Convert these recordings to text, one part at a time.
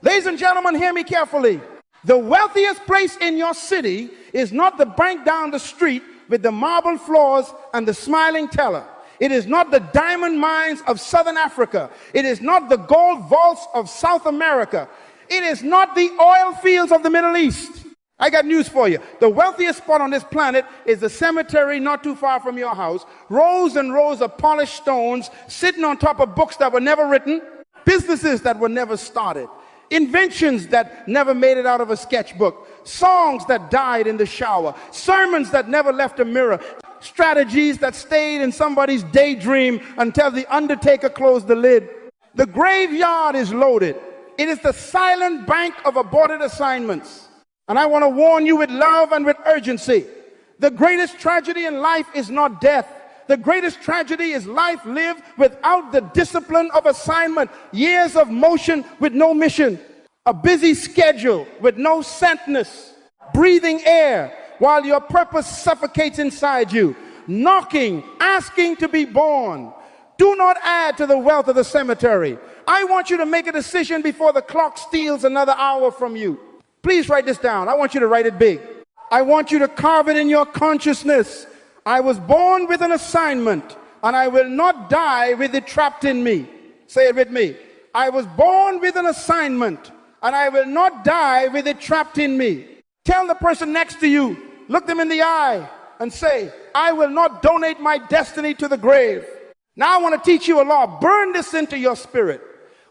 Ladies and gentlemen, hear me carefully. The wealthiest place in your city is not the bank down the street with the marble floors and the smiling teller. It is not the diamond mines of Southern Africa. It is not the gold vaults of South America. It is not the oil fields of the Middle East. I got news for you. The wealthiest spot on this planet is the cemetery not too far from your house. Rows and rows of polished stones sitting on top of books that were never written, businesses that were never started, inventions that never made it out of a sketchbook, songs that died in the shower, sermons that never left a mirror, strategies that stayed in somebody's daydream until the undertaker closed the lid. The graveyard is loaded. It is the silent bank of aborted assignments. And I want to warn you with love and with urgency. The greatest tragedy in life is not death. The greatest tragedy is life lived without the discipline of assignment. Years of motion with no mission. A busy schedule with no scentness. Breathing air while your purpose suffocates inside you. Knocking, asking to be born. Do not add to the wealth of the cemetery. I want you to make a decision before the clock steals another hour from you. Please write this down. I want you to write it big. I want you to carve it in your consciousness. I was born with an assignment, and I will not die with it trapped in me. Say it with me. I was born with an assignment, and I will not die with it trapped in me. Tell the person next to you, look them in the eye, and say, I will not donate my destiny to the grave. Now I want to teach you a law. Burn this into your spirit.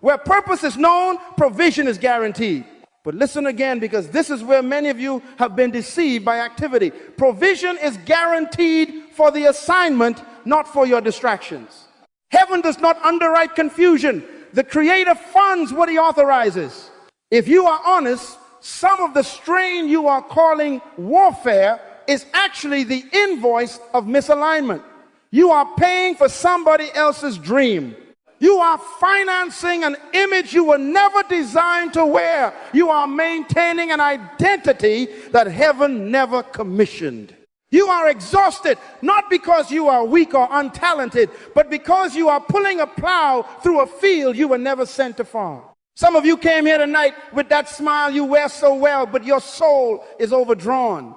Where purpose is known, provision is guaranteed. But listen again, because this is where many of you have been deceived by activity. Provision is guaranteed for the assignment, not for your distractions. Heaven does not underwrite confusion. The Creator funds what He authorizes. If you are honest, some of the strain you are calling warfare is actually the invoice of misalignment. You are paying for somebody else's dream. You are financing an image you were never designed to wear. You are maintaining an identity that heaven never commissioned. You are exhausted, not because you are weak or untalented, but because you are pulling a plow through a field you were never sent to farm. Some of you came here tonight with that smile you wear so well, but your soul is overdrawn.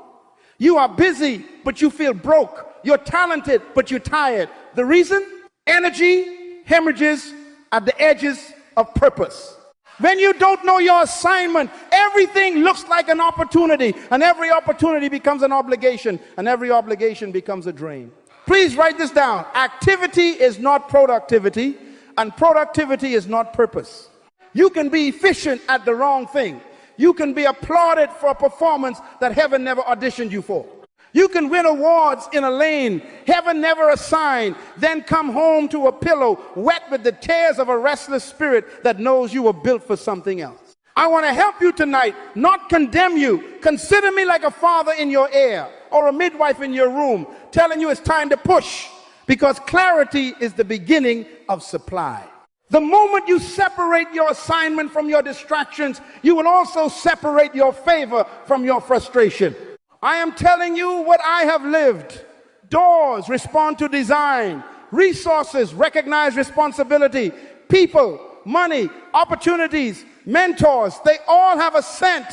You are busy, but you feel broke. You're talented, but you're tired. The reason? Energy hemorrhages at the edges of purpose. When you don't know your assignment, everything looks like an opportunity, and every opportunity becomes an obligation, and every obligation becomes a drain. Please write this down. Activity is not productivity, and productivity is not purpose. You can be efficient at the wrong thing. You can be applauded for a performance that heaven never auditioned you for. You can win awards in a lane heaven never assigned, then come home to a pillow wet with the tears of a restless spirit that knows you were built for something else. I want to help you tonight, not condemn you. Consider me like a father in your ear or a midwife in your room telling you it's time to push, because clarity is the beginning of supply. The moment you separate your assignment from your distractions, you will also separate your favor from your frustration. I am telling you what I have lived. Doors respond to design. Resources recognize responsibility. People, money, opportunities, mentors, they all have a scent,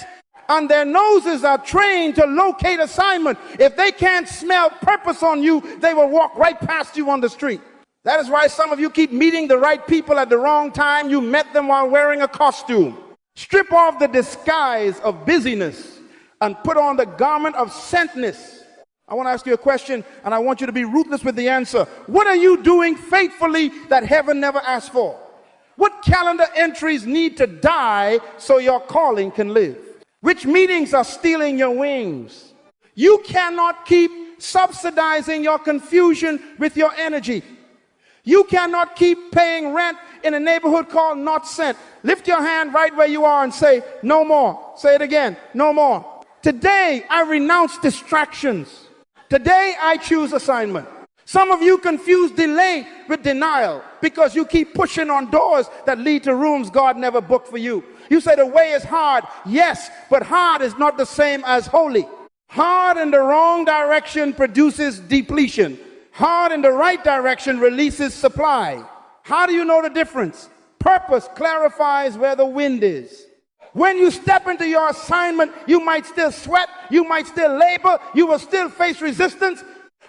and their noses are trained to locate assignment. If they can't smell purpose on you, they will walk right past you on the street. That is why some of you keep meeting the right people at the wrong time. You met them while wearing a costume. Strip off the disguise of busyness and put on the garment of sentness. I want to ask you a question, and I want you to be ruthless with the answer. What are you doing faithfully that heaven never asked for? What calendar entries need to die so your calling can live? Which meetings are stealing your wings? You cannot keep subsidizing your confusion with your energy. You cannot keep paying rent in a neighborhood called not sent. Lift your hand right where you are and say, no more. Say it again, no more. Today, I renounce distractions. Today, I choose assignment. Some of you confuse delay with denial because you keep pushing on doors that lead to rooms God never booked for you. You say the way is hard. Yes, but hard is not the same as holy. Hard in the wrong direction produces depletion. Hard in the right direction releases supply. How do you know the difference? Purpose clarifies where the wind is. When you step into your assignment, you might still sweat, you might still labor, you will still face resistance,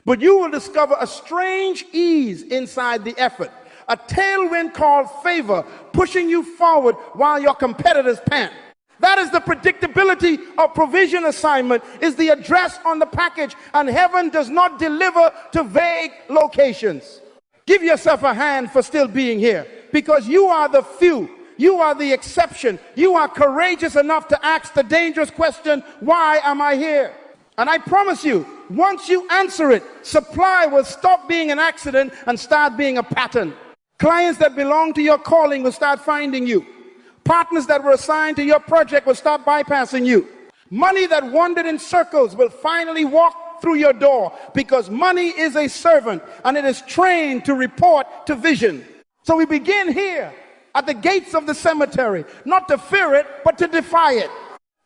but you will discover a strange ease inside the effort, a tailwind called favor, pushing you forward while your competitors pant. That is the predictability of provision assignment, is the address on the package, and heaven does not deliver to vague locations. Give yourself a hand for still being here, because you are the few. You are the exception. You are courageous enough to ask the dangerous question, why am I here? And I promise you, once you answer it, supply will stop being an accident and start being a pattern. Clients that belong to your calling will start finding you. Partners that were assigned to your project will start bypassing you. Money that wandered in circles will finally walk through your door, because money is a servant and it is trained to report to vision. So we begin here at the gates of the cemetery, not to fear it, but to defy it.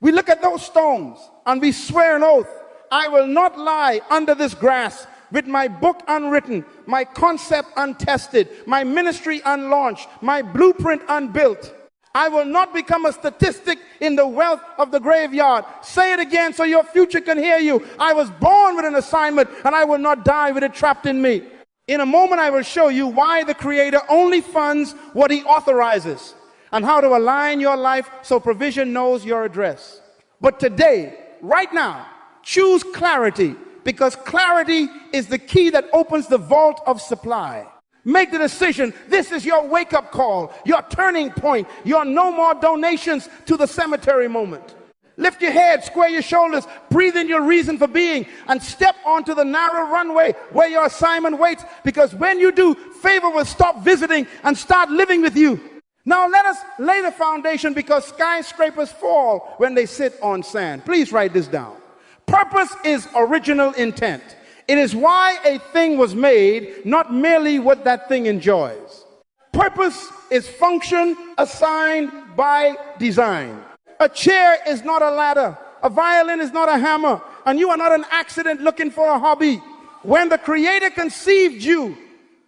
We look at those stones and we swear an oath. I will not lie under this grass with my book unwritten, my concept untested, my ministry unlaunched, my blueprint unbuilt. I will not become a statistic in the wealth of the graveyard. Say it again so your future can hear you. I was born with an assignment, and I will not die with it trapped in me. In a moment, I will show you why the Creator only funds what He authorizes, and how to align your life so provision knows your address. But today, right now, choose clarity, because clarity is the key that opens the vault of supply. Make the decision. This is your wake-up call, your turning point, your no more donations to the cemetery moment. Lift your head, square your shoulders, breathe in your reason for being, and step onto the narrow runway where your assignment waits, because when you do, favor will stop visiting and start living with you. Now let us lay the foundation, because skyscrapers fall when they sit on sand. Please write this down. Purpose is original intent. It is why a thing was made, not merely what that thing enjoys. Purpose is function assigned by design. A chair is not a ladder. A violin is not a hammer. And you are not an accident looking for a hobby. When the Creator conceived you,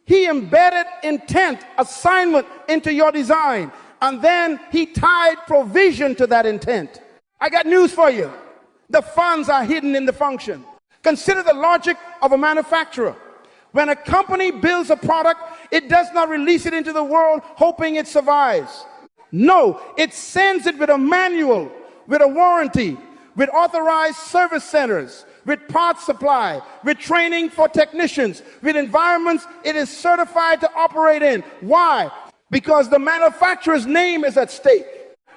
He embedded intent, assignment into your design. And then He tied provision to that intent. I got news for you. The funds are hidden in the function. Consider the logic of a manufacturer. When a company builds a product, it does not release it into the world hoping it survives. No, it sends it with a manual, with a warranty, with authorized service centers, with parts supply, with training for technicians, with environments it is certified to operate in. Why? Because the manufacturer's name is at stake.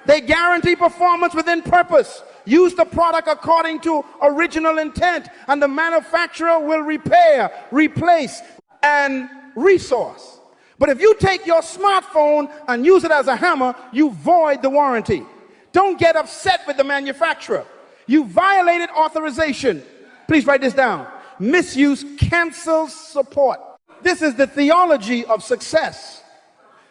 They guarantee performance within purpose. Use the product according to original intent, and the manufacturer will repair, replace, and resource. But if you take your smartphone and use it as a hammer, you void the warranty. Don't get upset with the manufacturer. You violated authorization. Please write this down. Misuse cancels support. This is the theology of success.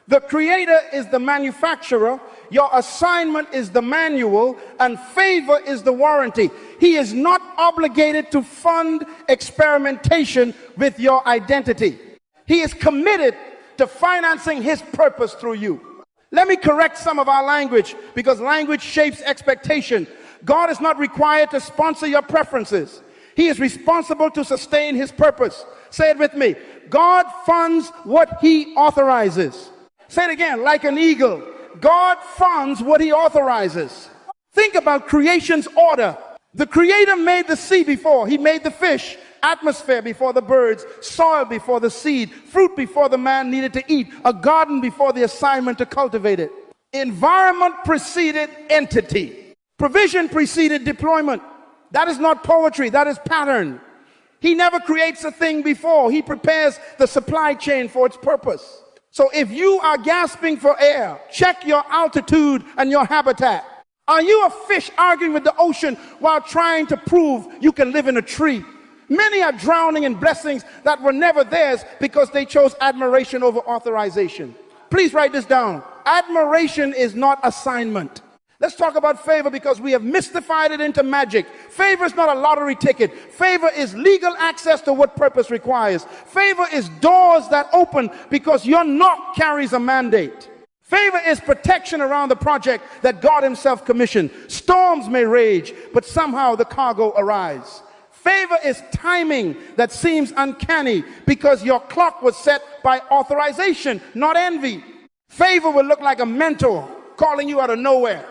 The Creator is the manufacturer, your assignment is the manual, and favor is the warranty. He is not obligated to fund experimentation with your identity. He is committed to financing His purpose through you. Let me correct some of our language, because language shapes expectation. God is not required to sponsor your preferences. He is responsible to sustain His purpose. Say it with me. God funds what He authorizes. Say it again, like an eagle. God funds what He authorizes. Think about creation's order. The Creator made the sea before. He made the fish, atmosphere before the birds, soil before the seed, fruit before the man needed to eat, a garden before the assignment to cultivate it. Environment preceded entity. Provision preceded deployment. That is not poetry, that is pattern. He never creates a thing before. He prepares the supply chain for its purpose. So if you are gasping for air, check your altitude and your habitat. Are you a fish arguing with the ocean while trying to prove you can live in a tree? Many are drowning in blessings that were never theirs because they chose admiration over authorization. Please write this down. Admiration is not assignment. Let's talk about favor, because we have mystified it into magic. Favor is not a lottery ticket. Favor is legal access to what purpose requires. Favor is doors that open because your knock carries a mandate. Favor is protection around the project that God himself commissioned. Storms may rage, but somehow the cargo arrives. Favor is timing that seems uncanny because your clock was set by authorization, not envy. Favor will look like a mentor calling you out of nowhere.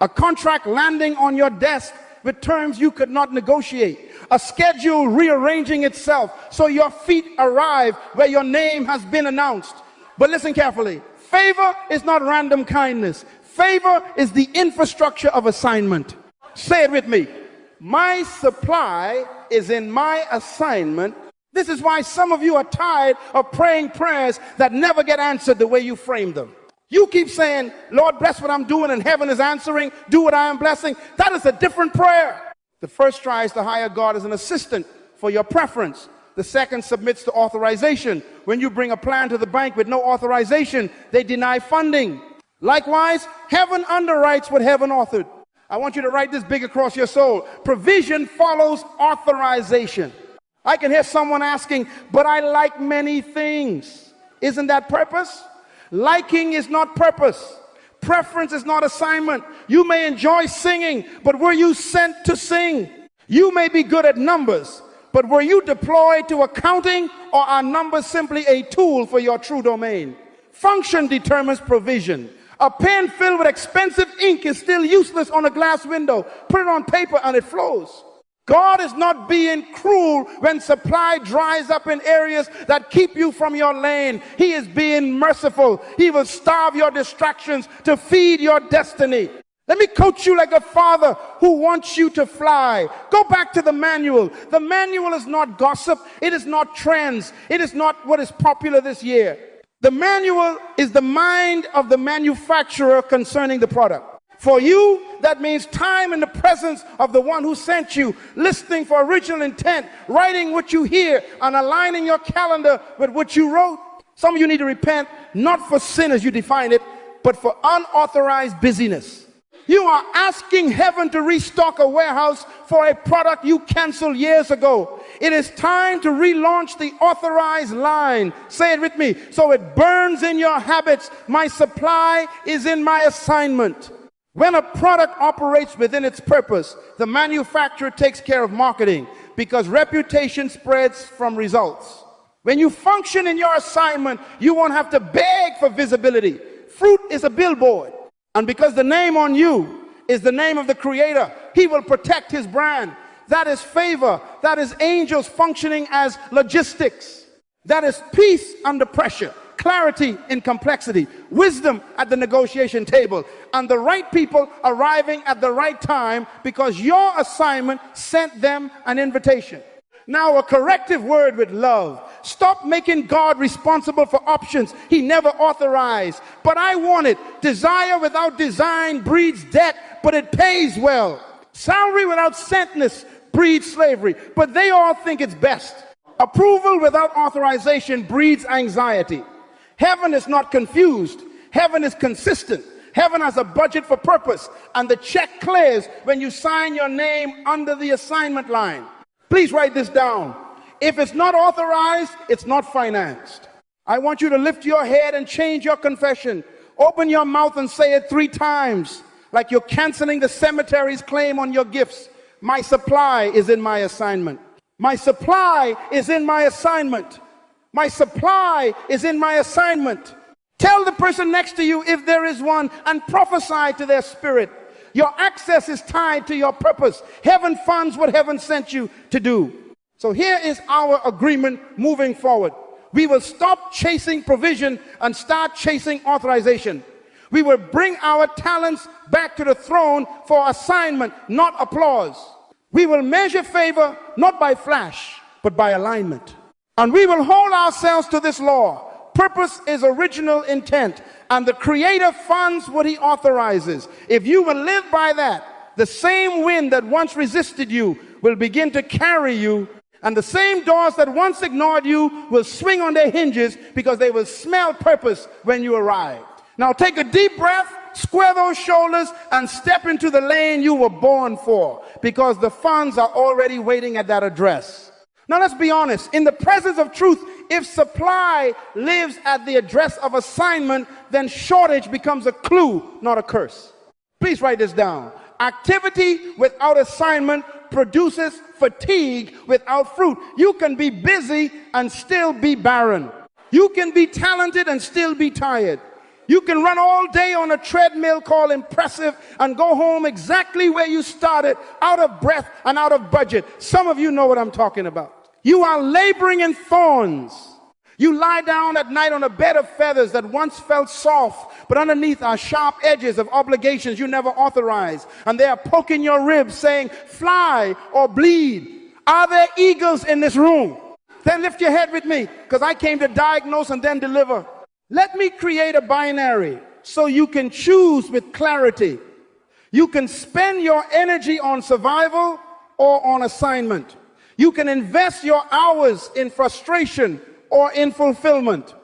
A contract landing on your desk with terms you could not negotiate. A schedule rearranging itself so your feet arrive where your name has been announced. But listen carefully. Favor is not random kindness. Favor is the infrastructure of assignment. Say it with me. My supply is in my assignment. This is why some of you are tired of praying prayers that never get answered the way you frame them. You keep saying, Lord, bless what I'm doing, and heaven is answering. Do what I am blessing. That is a different prayer. The first tries to hire God as an assistant for your preference. The second submits to authorization. When you bring a plan to the bank with no authorization, they deny funding. Likewise, heaven underwrites what heaven authored. I want you to write this big across your soul. Provision follows authorization. I can hear someone asking, but I like many things. Isn't that purpose? Liking is not purpose. Preference is not assignment. You may enjoy singing, but were you sent to sing? You may be good at numbers, but were you deployed to accounting, or are numbers simply a tool for your true domain? Function determines provision. A pen filled with expensive ink is still useless on a glass window. Put it on paper and it flows. God is not being cruel when supply dries up in areas that keep you from your lane. He is being merciful. He will starve your distractions to feed your destiny. Let me coach you like a father who wants you to fly. Go back to the manual. The manual is not gossip. It is not trends. It is not what is popular this year. The manual is the mind of the manufacturer concerning the product. For you, that means time in the presence of the one who sent you, listening for original intent, writing what you hear, and aligning your calendar with what you wrote. Some of you need to repent, not for sin as you define it, but for unauthorized busyness. You are asking heaven to restock a warehouse for a product you canceled years ago. It is time to relaunch the authorized line. Say it with me. So it burns in your habits. My supply is in my assignment. When a product operates within its purpose, the manufacturer takes care of marketing because reputation spreads from results. When you function in your assignment, you won't have to beg for visibility. Fruit is a billboard. And because the name on you is the name of the Creator, He will protect His brand. That is favor. That is angels functioning as logistics. That is peace under pressure. Clarity in complexity, wisdom at the negotiation table, and the right people arriving at the right time because your assignment sent them an invitation. Now, a corrective word with love. Stop making God responsible for options He never authorized. But I want it. Desire without design breeds debt, but it pays well. Salary without sentness breeds slavery, but they all think it's best. Approval without authorization breeds anxiety. Heaven is not confused. Heaven is consistent. Heaven has a budget for purpose, and the check clears when you sign your name under the assignment line. Please write this down. If it's not authorized, it's not financed. I want you to lift your head and change your confession. Open your mouth and say it 3 times, like you're canceling the cemetery's claim on your gifts. My supply is in my assignment. My supply is in my assignment. My supply is in my assignment. Tell the person next to you, if there is one, and prophesy to their spirit. Your access is tied to your purpose. Heaven funds what heaven sent you to do. So here is our agreement moving forward. We will stop chasing provision and start chasing authorization. We will bring our talents back to the throne for assignment, not applause. We will measure favor not by flash, but by alignment. And we will hold ourselves to this law. Purpose is original intent, and the Creator funds what He authorizes. If you will live by that, the same wind that once resisted you will begin to carry you, and the same doors that once ignored you will swing on their hinges because they will smell purpose when you arrive. Now take a deep breath, square those shoulders, and step into the lane you were born for, because the funds are already waiting at that address. Now let's be honest. In the presence of truth, If supply lives at the address of assignment, then shortage becomes a clue, not a curse. Please write this down. Activity without assignment produces fatigue without fruit. You can be busy and still be barren. You can be talented and still be tired. You can run all day on a treadmill called impressive and go home exactly where you started, out of breath and out of budget. Some of you know what I'm talking about. You are laboring in thorns. You lie down at night on a bed of feathers that once felt soft, but underneath are sharp edges of obligations you never authorized. And they are poking your ribs saying, fly or bleed. Are there eagles in this room? Then lift your head with me, because I came to diagnose and then deliver. Let me create a binary so you can choose with clarity. You can spend your energy on survival or on assignment. You can invest your hours in frustration or in fulfillment.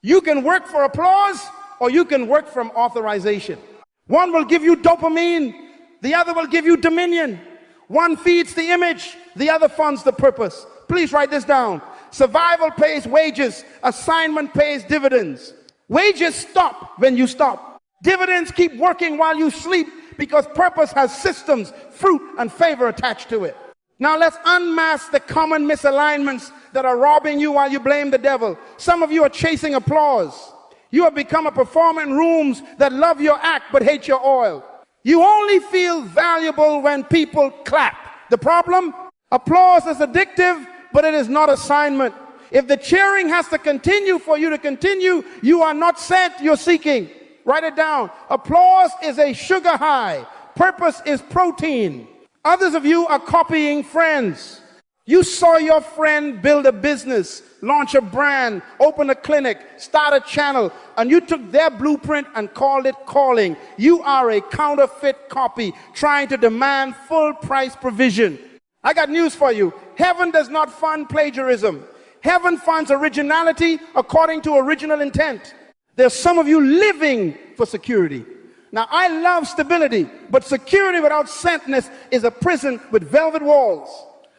You can work for applause or you can work from authorization. One will give you dopamine, the other will give you dominion. One feeds the image, the other funds the purpose. Please write this down. Survival pays wages, assignment pays dividends. Wages stop when you stop. Dividends keep working while you sleep because purpose has systems, fruit, and favor attached to it. Now let's unmask the common misalignments that are robbing you while you blame the devil. Some of you are chasing applause. You have become a performer in rooms that love your act but hate your oil. You only feel valuable when people clap. The problem? Applause is addictive, but it is not assignment. If the cheering has to continue for you to continue, you are not sent, you're seeking. Write it down. Applause is a sugar high. Purpose is protein. Others of you are copying friends. You saw your friend build a business, launch a brand, open a clinic, start a channel, and you took their blueprint and called it calling. You are a counterfeit copy trying to demand full price provision. I got news for you. Heaven does not fund plagiarism. Heaven funds originality according to original intent. There's some of you living for security. Now, I love stability, but security without sentness is a prison with velvet walls.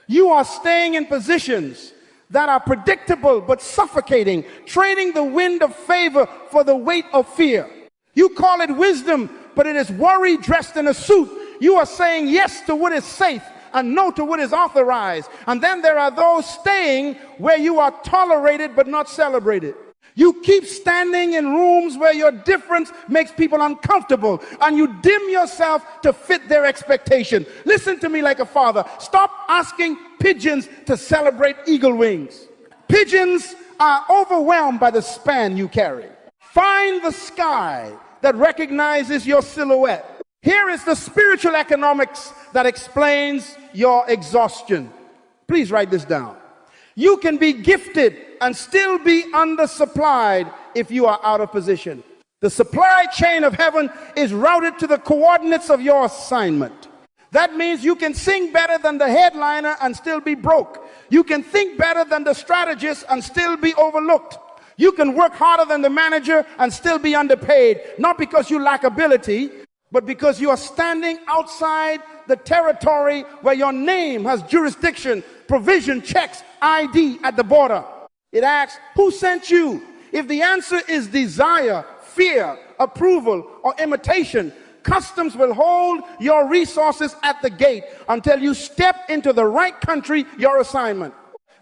You are staying in positions that are predictable but suffocating, trading the wind of favor for the weight of fear. You call it wisdom, but it is worry dressed in a suit. You are saying yes to what is safe and no to what is authorized. And then there are those staying where you are tolerated but not celebrated. You keep standing in rooms where your difference makes people uncomfortable, and you dim yourself to fit their expectation. Listen to me like a father. Stop asking pigeons to celebrate eagle wings. Pigeons are overwhelmed by the span you carry. Find the sky that recognizes your silhouette. Here is the spiritual economics that explains your exhaustion. Please write this down. You can be gifted and still be undersupplied if you are out of position. The supply chain of heaven is routed to the coordinates of your assignment. That means you can sing better than the headliner and still be broke. You can think better than the strategist and still be overlooked. You can work harder than the manager and still be underpaid, not because you lack ability, but because you are standing outside the territory where your name has jurisdiction, provision, checks, ID at the border. It asks, who sent you? If the answer is desire, fear, approval, or imitation, customs will hold your resources at the gate until you step into the right country, your assignment.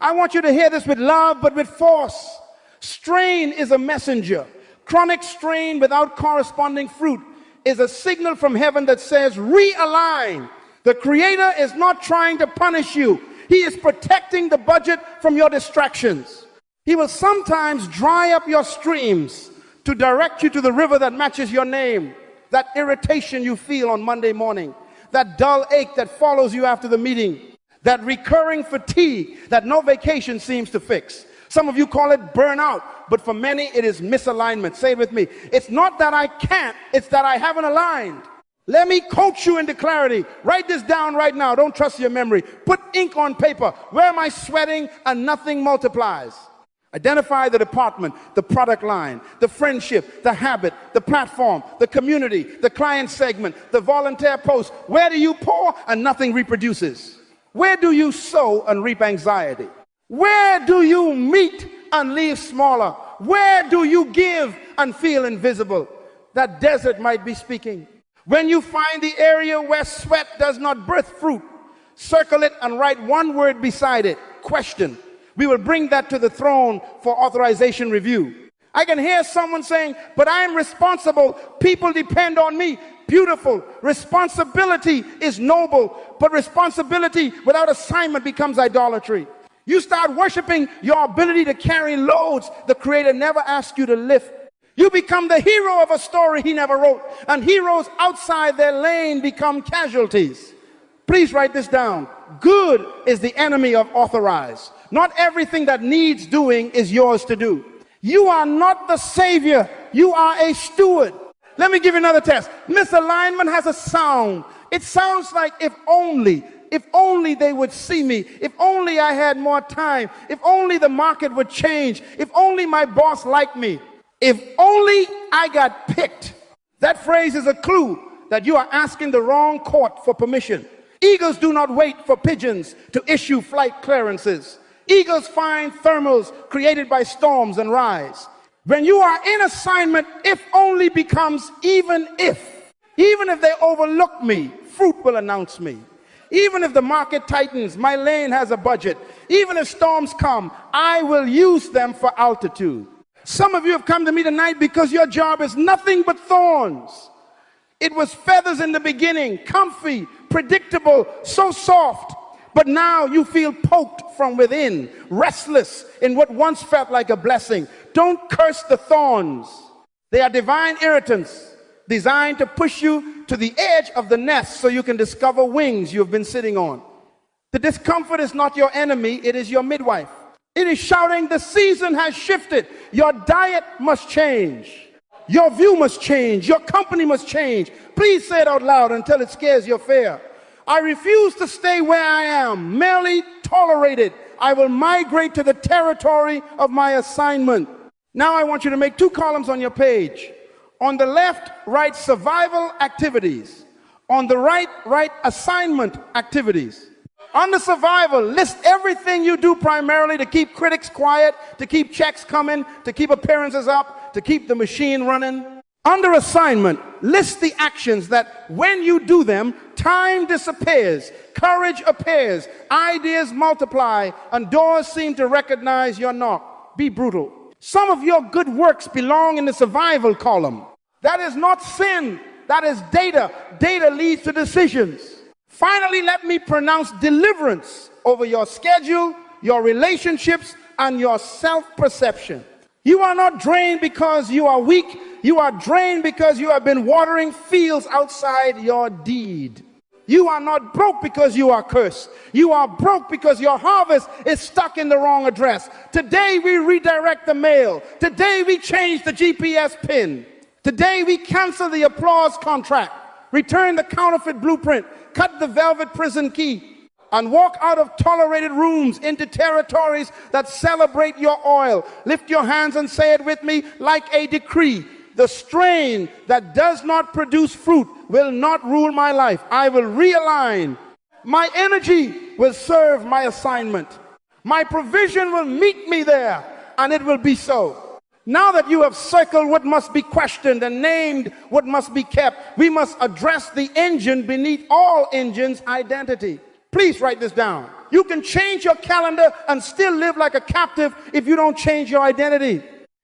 I want you to hear this with love, but with force. Strain is a messenger. Chronic strain without corresponding fruit is a signal from heaven that says, realign. The Creator is not trying to punish you. He is protecting the budget from your distractions. He will sometimes dry up your streams to direct you to the river that matches your name. That irritation you feel on Monday morning, that dull ache that follows you after the meeting, that recurring fatigue that no vacation seems to fix. Some of you call it burnout, but for many it is misalignment. Say it with me. It's not that I can't, it's that I haven't aligned. Let me coach you into clarity. Write this down right now. Don't trust your memory. Put ink on paper. Where am I sweating and nothing multiplies? Identify the department, the product line, the friendship, the habit, the platform, the community, the client segment, the volunteer post. Where do you pour and nothing reproduces? Where do you sow and reap anxiety? Where do you meet and leave smaller? Where do you give and feel invisible? That desert might be speaking. When you find the area where sweat does not birth fruit, circle it and write one word beside it: question. We will bring that to the throne for authorization review. I can hear someone saying, but I'm responsible. People depend on me. Beautiful. Responsibility is noble, but responsibility without assignment becomes idolatry. You start worshiping your ability to carry loads the Creator never asked you to lift. You become the hero of a story He never wrote, and heroes outside their lane become casualties. Please write this down. Good is the enemy of authorized. Not everything that needs doing is yours to do. You are not the savior. You are a steward. Let me give you another test. Misalignment has a sound. It sounds like if only they would see me, if only I had more time, if only the market would change, if only my boss liked me, if only I got picked. That phrase is a clue that you are asking the wrong court for permission. Eagles do not wait for pigeons to issue flight clearances. Eagles find thermals created by storms and rise. When you are in assignment, if only becomes even if. Even if they overlook me, fruit will announce me. Even if the market tightens, my lane has a budget. Even if storms come, I will use them for altitude. Some of you have come to me tonight because your job is nothing but thorns. It was feathers in the beginning, comfy, predictable, so soft. But now you feel poked from within, restless in what once felt like a blessing. Don't curse the thorns. They are divine irritants designed to push you to the edge of the nest so you can discover wings you've been sitting on. The discomfort is not your enemy, it is your midwife. It is shouting, the season has shifted. Your diet must change. Your view must change. Your company must change. Please say it out loud until it scares your fear. I refuse to stay where I am, merely tolerated. I will migrate to the territory of my assignment. Now I want you to make two columns on your page. On the left, write survival activities. On the right, write assignment activities. Under survival, list everything you do primarily to keep critics quiet, to keep checks coming, to keep appearances up, to keep the machine running. Under assignment, list the actions that when you do them, time disappears, courage appears, ideas multiply, and doors seem to recognize your knock. Be brutal. Some of your good works belong in the survival column. That is not sin. That is data. Data leads to decisions. Finally, let me pronounce deliverance over your schedule, your relationships, and your self-perception. You are not drained because you are weak. You are drained because you have been watering fields outside your deed. You are not broke because you are cursed. You are broke because your harvest is stuck in the wrong address. Today we redirect the mail. Today we change the GPS pin. Today we cancel the applause contract, return the counterfeit blueprint, cut the velvet prison key, and walk out of tolerated rooms into territories that celebrate your oil. Lift your hands and say it with me like a decree. The strain that does not produce fruit will not rule my life. I will realign. My energy will serve my assignment. My provision will meet me there, and it will be so. Now that you have circled what must be questioned and named what must be kept, we must address the engine beneath all engines' identity. Please write this down. You can change your calendar and still live like a captive if you don't change your identity.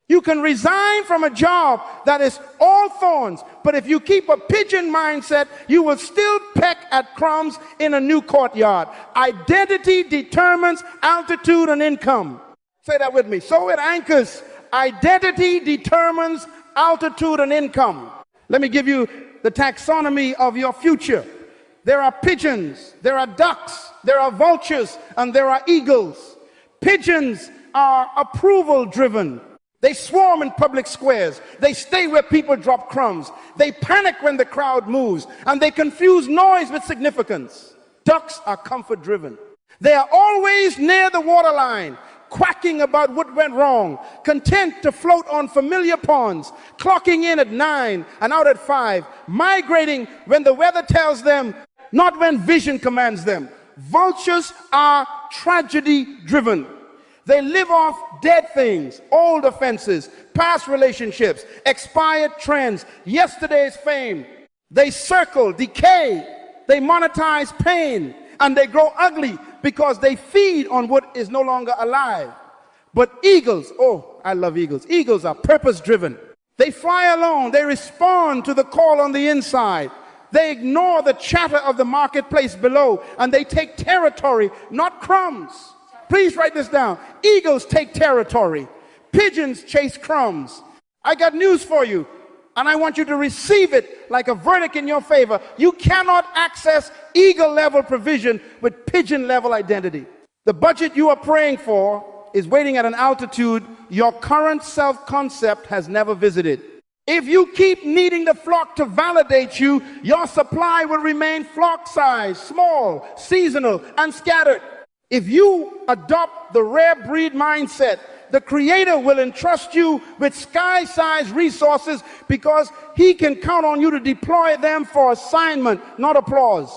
You can resign from a job that is all thorns, but if you keep a pigeon mindset, you will still peck at crumbs in a new courtyard. Identity determines altitude and income. Say that with me. So it anchors. Identity determines altitude and income. Let me give you the taxonomy of your future. There are pigeons, there are ducks, there are vultures, and there are eagles. Pigeons are approval driven. They swarm in public squares. They stay where people drop crumbs. They panic when the crowd moves, and they confuse noise with significance. Ducks are comfort driven. They are always near the waterline, quacking about what went wrong, content to float on familiar ponds, clocking in at 9 and out at 5, migrating when the weather tells them, not when vision commands them. Vultures are tragedy driven. They live off dead things, old offenses, past relationships, expired trends, yesterday's fame. They circle decay, they monetize pain, and they grow ugly because they feed on what is no longer alive. But eagles, oh, I love eagles. Eagles are purpose-driven. They fly alone. They respond to the call on the inside. They ignore the chatter of the marketplace below, and they take territory, not crumbs. Please write this down. Eagles take territory. Pigeons chase crumbs. I got news for you, and I want you to receive it like a verdict in your favor. You cannot access eagle-level provision with pigeon-level identity. The budget you are praying for is waiting at an altitude your current self-concept has never visited. If you keep needing the flock to validate you, your supply will remain flock-sized, small, seasonal, and scattered. If you adopt the rare breed mindset, the Creator will entrust you with sky-sized resources because He can count on you to deploy them for assignment, not applause.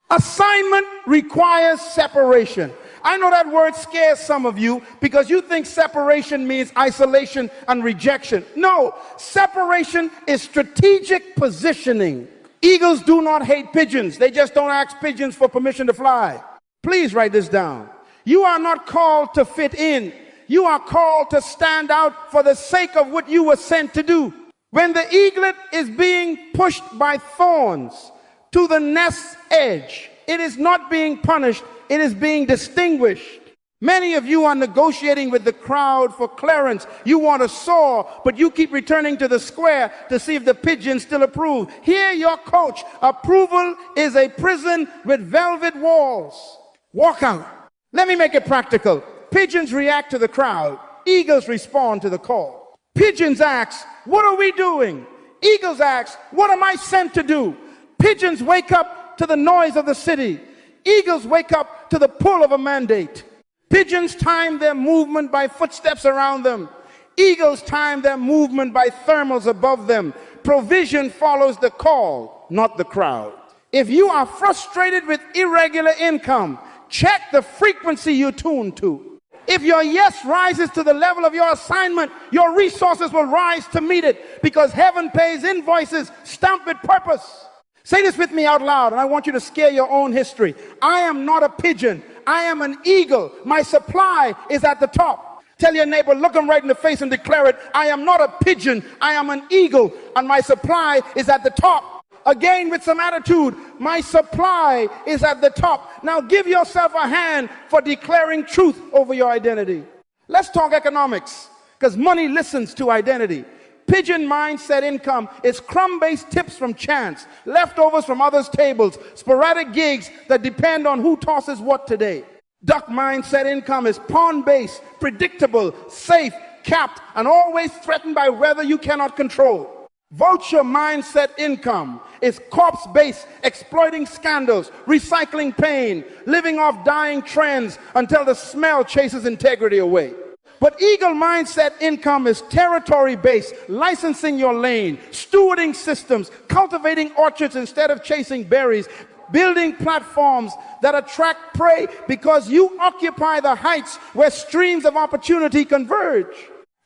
Assignment requires separation. I know that word scares some of you because you think separation means isolation and rejection. No, separation is strategic positioning. Eagles do not hate pigeons. They just don't ask pigeons for permission to fly. Please write this down. You are not called to fit in. You are called to stand out for the sake of what you were sent to do. When the eaglet is being pushed by thorns to the nest's edge, it is not being punished, it is being distinguished. Many of you are negotiating with the crowd for clearance. You want to soar, but you keep returning to the square to see if the pigeons still approve. Hear your coach. Approval is a prison with velvet walls. Walk out. Let me make it practical. Pigeons react to the crowd. Eagles respond to the call. Pigeons ask, what are we doing? Eagles ask, what am I sent to do? Pigeons wake up to the noise of the city. Eagles wake up to the pull of a mandate. Pigeons time their movement by footsteps around them. Eagles time their movement by thermals above them. Provision follows the call, not the crowd. If you are frustrated with irregular income, check the frequency you tune to. If your yes rises to the level of your assignment, your resources will rise to meet it because heaven pays invoices stamped with purpose. Say this with me out loud, and I want you to scare your own history. I am not a pigeon. I am an eagle. My supply is at the top. Tell your neighbor, look him right in the face and declare it. I am not a pigeon. I am an eagle, and my supply is at the top. Again, with some attitude, my supply is at the top. Now give yourself a hand for declaring truth over your identity. Let's talk economics, because money listens to identity. Pigeon mindset income is crumb-based tips from chance, leftovers from others' tables, sporadic gigs that depend on who tosses what today. Duck mindset income is pawn-based, predictable, safe, capped, and always threatened by weather you cannot control. Vulture mindset income is corpse-based, exploiting scandals, recycling pain, living off dying trends until the smell chases integrity away. But eagle mindset income is territory-based, licensing your lane, stewarding systems, cultivating orchards instead of chasing berries, building platforms that attract prey because you occupy the heights where streams of opportunity converge.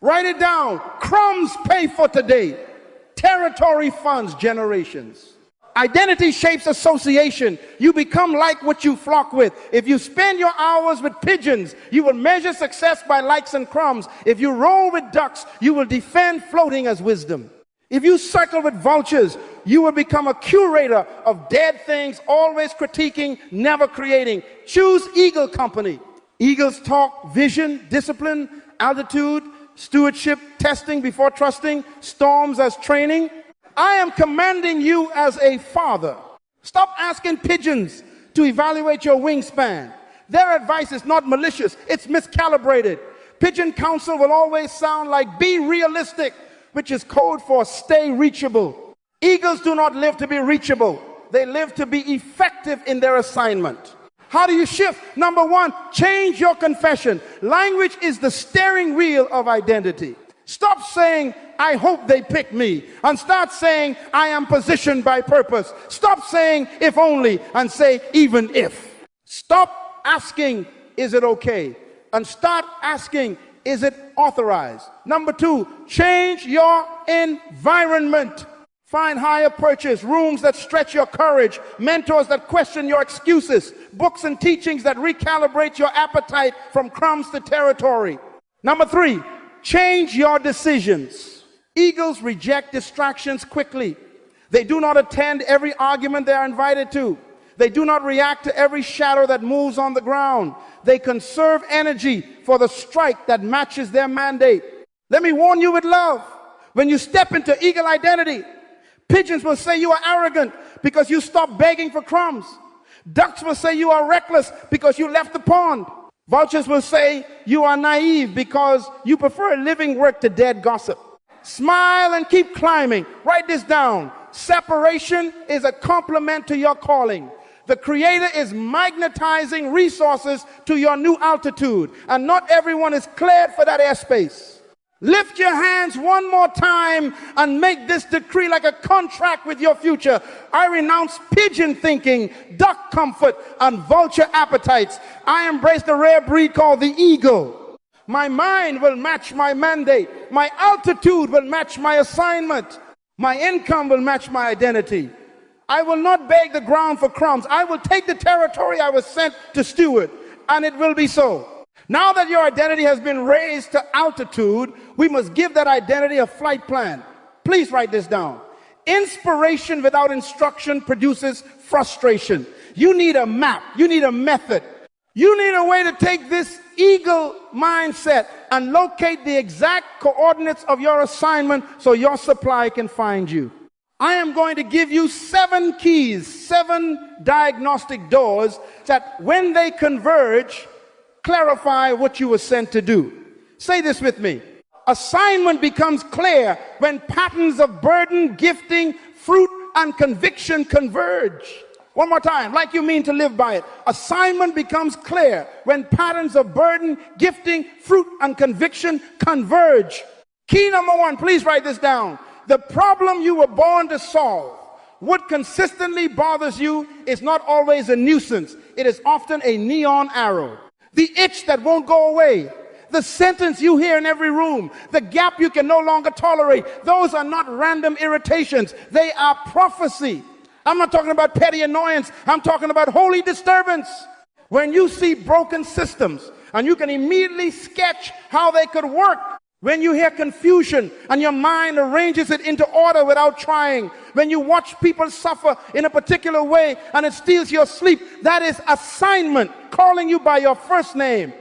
Write it down. Crumbs pay for today. Territory funds generations. Identity shapes association. You become like what you flock with. If you spend your hours with pigeons, you will measure success by likes and crumbs. If you roll with ducks, you will defend floating as wisdom. If you cycle with vultures, you will become a curator of dead things, always critiquing, never creating. Choose eagle company. Eagles talk vision, discipline, altitude, stewardship, testing before trusting, storms as training. I am commanding you as a father. Stop asking pigeons to evaluate your wingspan. Their advice is not malicious, it's miscalibrated. Pigeon counsel will always sound like be realistic, which is code for stay reachable. Eagles do not live to be reachable. They live to be effective in their assignment. How do you shift? Number one, change your confession. Language is the steering wheel of identity. Stop saying, I hope they pick me, and start saying, I am positioned by purpose. Stop saying, if only, and say, even if. Stop asking, is it okay? and start asking, is it authorized? Number 2, change your environment. Find higher purchase, rooms that stretch your courage, mentors that question your excuses, books and teachings that recalibrate your appetite from crumbs to territory. Number 3, change your decisions. Eagles reject distractions quickly. They do not attend every argument they are invited to. They do not react to every shadow that moves on the ground. They conserve energy for the strike that matches their mandate. Let me warn you with love. When you step into eagle identity, pigeons will say you are arrogant because you stopped begging for crumbs. Ducks will say you are reckless because you left the pond. Vultures will say you are naive because you prefer living work to dead gossip. Smile and keep climbing. Write this down. Separation is a complement to your calling. The Creator is magnetizing resources to your new altitude, and not everyone is cleared for that airspace. Lift your hands one more time and make this decree like a contract with your future. I renounce pigeon thinking, duck comfort, and vulture appetites. I embrace the rare breed called the eagle. My mind will match my mandate. My altitude will match my assignment. My income will match my identity. I will not beg the ground for crumbs. I will take the territory I was sent to steward, and it will be so. Now that your identity has been raised to altitude, we must give that identity a flight plan. Please write this down. Inspiration without instruction produces frustration. You need a map. You need a method. You need a way to take this eagle mindset and locate the exact coordinates of your assignment so your supply can find you. I am going to give you 7 keys, 7 diagnostic doors that when they converge, clarify what you were sent to do. Say this with me. Assignment becomes clear when patterns of burden, gifting, fruit, and conviction converge. One more time, like you mean to live by it. Assignment becomes clear when patterns of burden, gifting, fruit, and conviction converge. Key number 1, please write this down. The problem you were born to solve, what consistently bothers you, is not always a nuisance. It is often a neon arrow. The itch that won't go away, the sentence you hear in every room, the gap you can no longer tolerate, those are not random irritations. They are prophecy. I'm not talking about petty annoyance. I'm talking about holy disturbance. When you see broken systems and you can immediately sketch how they could work, when you hear confusion and your mind arranges it into order without trying, when you watch people suffer in a particular way and it steals your sleep, that is assignment calling you by your first name.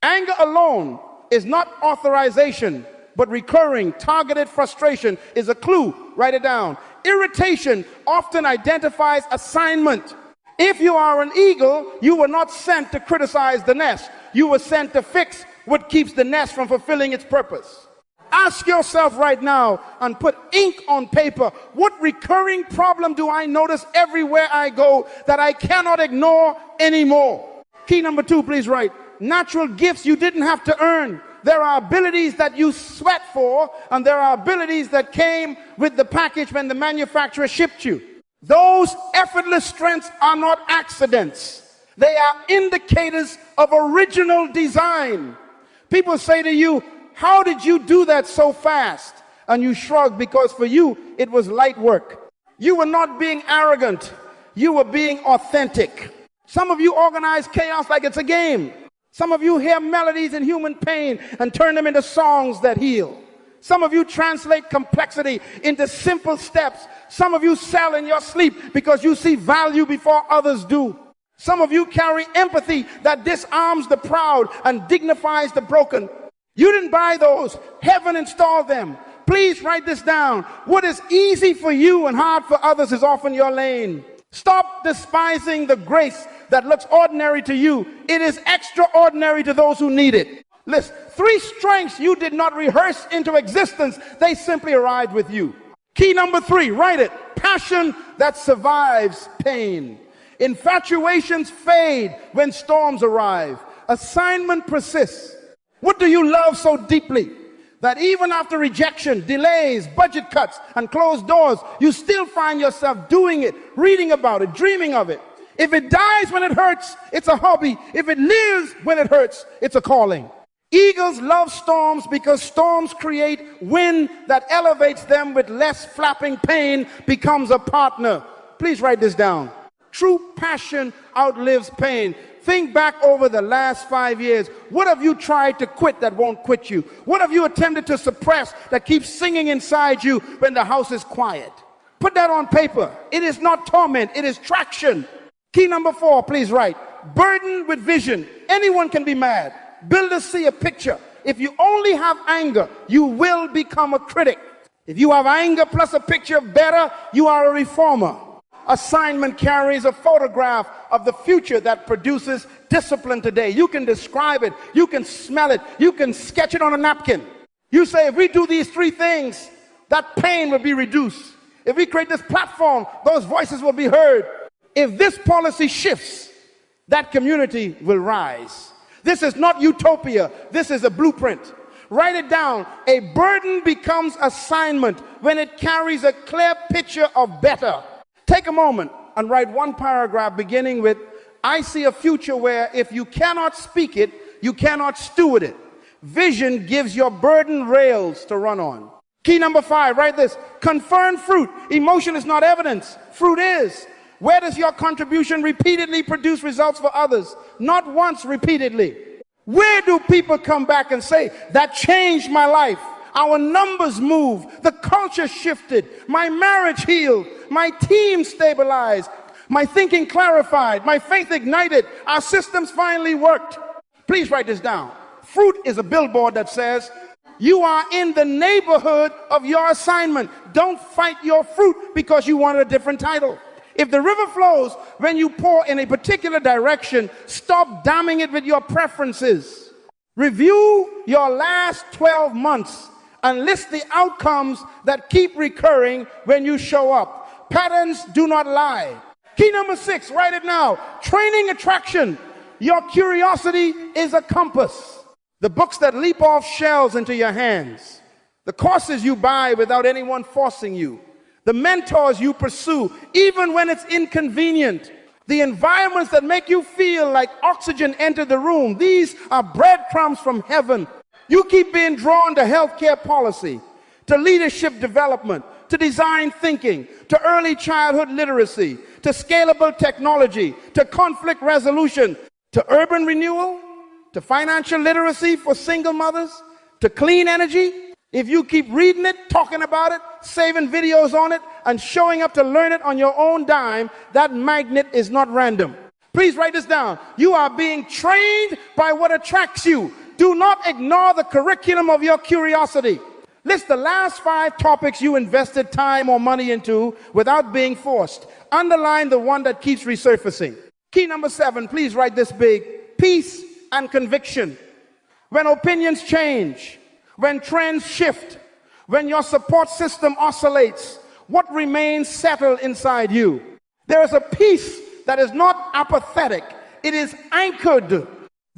Anger alone is not authorization, but recurring, targeted frustration is a clue. Write it down. Irritation often identifies assignment. If you are an eagle, you were not sent to criticize the nest. You were sent to fix what keeps the nest from fulfilling its purpose. Ask yourself right now and put ink on paper. What recurring problem do I notice everywhere I go that I cannot ignore anymore? Key number 2, please write. Natural gifts you didn't have to earn. There are abilities that you sweat for, and there are abilities that came with the package when the manufacturer shipped you. Those effortless strengths are not accidents. They are indicators of original design. People say to you, how did you do that so fast? And you shrug because for you, it was light work. You were not being arrogant. You were being authentic. Some of you organize chaos like it's a game. Some of you hear melodies in human pain and turn them into songs that heal. Some of you translate complexity into simple steps. Some of you sell in your sleep because you see value before others do. Some of you carry empathy that disarms the proud and dignifies the broken. You didn't buy those. Heaven installed them. Please write this down. What is easy for you and hard for others is often your lane. Stop despising the grace that looks ordinary to you. It is extraordinary to those who need it. Listen, 3 strengths you did not rehearse into existence. They simply arrived with you. Key number 3, write it. Passion that survives pain. Infatuations fade when storms arrive. Assignment persists. What do you love so deeply that even after rejection, delays, budget cuts, and closed doors, you still find yourself doing it, reading about it, dreaming of it? If it dies when it hurts, it's a hobby. If it lives when it hurts, it's a calling. Eagles love storms because storms create wind that elevates them with less flapping pain, becomes a partner. Please write this down. True passion outlives pain. Think back over the last 5 years. What have you tried to quit that won't quit you? What have you attempted to suppress that keeps singing inside you when the house is quiet? Put that on paper. It is not torment, it is traction. Key number 4, please write. Burdened with vision. Anyone can be mad. Builders see a picture. If you only have anger, you will become a critic. If you have anger plus a picture of better, you are a reformer. Assignment carries a photograph of the future that produces discipline today. You can describe it, you can smell it, you can sketch it on a napkin. You say, if we do these 3 things, that pain will be reduced. If we create this platform, those voices will be heard. If this policy shifts, that community will rise. This is not utopia, this is a blueprint. Write it down. A burden becomes assignment when it carries a clear picture of better. Take a moment and write 1 paragraph beginning with, I see a future where if you cannot speak it, you cannot steward it. Vision gives your burden rails to run on. Key number 5, write this. Confirm fruit. Emotion is not evidence. Fruit is. Where does your contribution repeatedly produce results for others? Not once, repeatedly. Where do people come back and say, that changed my life? Our numbers moved, the culture shifted, my marriage healed, my team stabilized, my thinking clarified, my faith ignited, our systems finally worked. Please write this down. Fruit is a billboard that says, you are in the neighborhood of your assignment. Don't fight your fruit because you want a different title. If the river flows when you pour in a particular direction, stop damming it with your preferences. Review your last 12 months and list the outcomes that keep recurring when you show up. Patterns do not lie. Key number 6, write it now. Training attraction. Your curiosity is a compass. The books that leap off shelves into your hands. The courses you buy without anyone forcing you. The mentors you pursue, even when it's inconvenient. The environments that make you feel like oxygen entered the room. These are breadcrumbs from heaven. You keep being drawn to healthcare policy, to leadership development, to design thinking, to early childhood literacy, to scalable technology, to conflict resolution, to urban renewal, to financial literacy for single mothers, to clean energy. If you keep reading it, talking about it, saving videos on it, and showing up to learn it on your own dime, that magnet is not random. Please write this down. You are being trained by what attracts you. Do not ignore the curriculum of your curiosity. List the last 5 topics you invested time or money into without being forced. Underline the one that keeps resurfacing. Key number 7, please write this big. Peace and conviction. When opinions change, when trends shift, when your support system oscillates, what remains settled inside you? There is a peace that is not apathetic. It is anchored.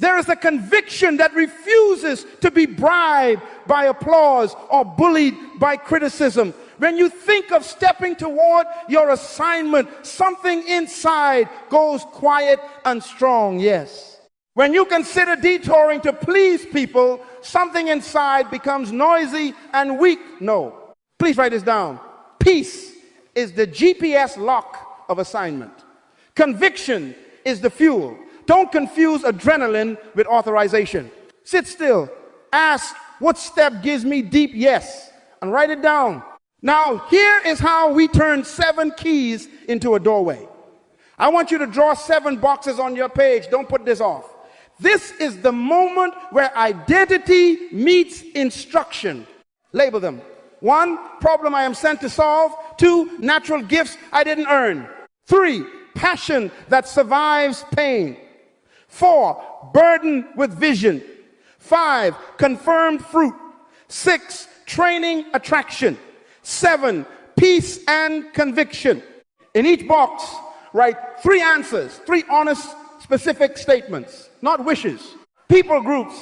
There is a conviction that refuses to be bribed by applause or bullied by criticism. When you think of stepping toward your assignment, something inside goes quiet and strong, yes. When you consider detouring to please people, something inside becomes noisy and weak, no. Please write this down. Peace is the GPS lock of assignment. Conviction is the fuel. Don't confuse adrenaline with authorization. Sit still. Ask, what step gives me deep yes? And write it down. Now, here is how we turn 7 keys into a doorway. I want you to draw 7 boxes on your page. Don't put this off. This is the moment where identity meets instruction. Label them. 1, problem I am sent to solve. 2, natural gifts I didn't earn. 3, passion that survives pain. 4, burden with vision. 5, confirmed fruit. 6, training attraction. 7, peace and conviction. In each box, write 3 answers, 3 honest, specific statements, not wishes. People groups,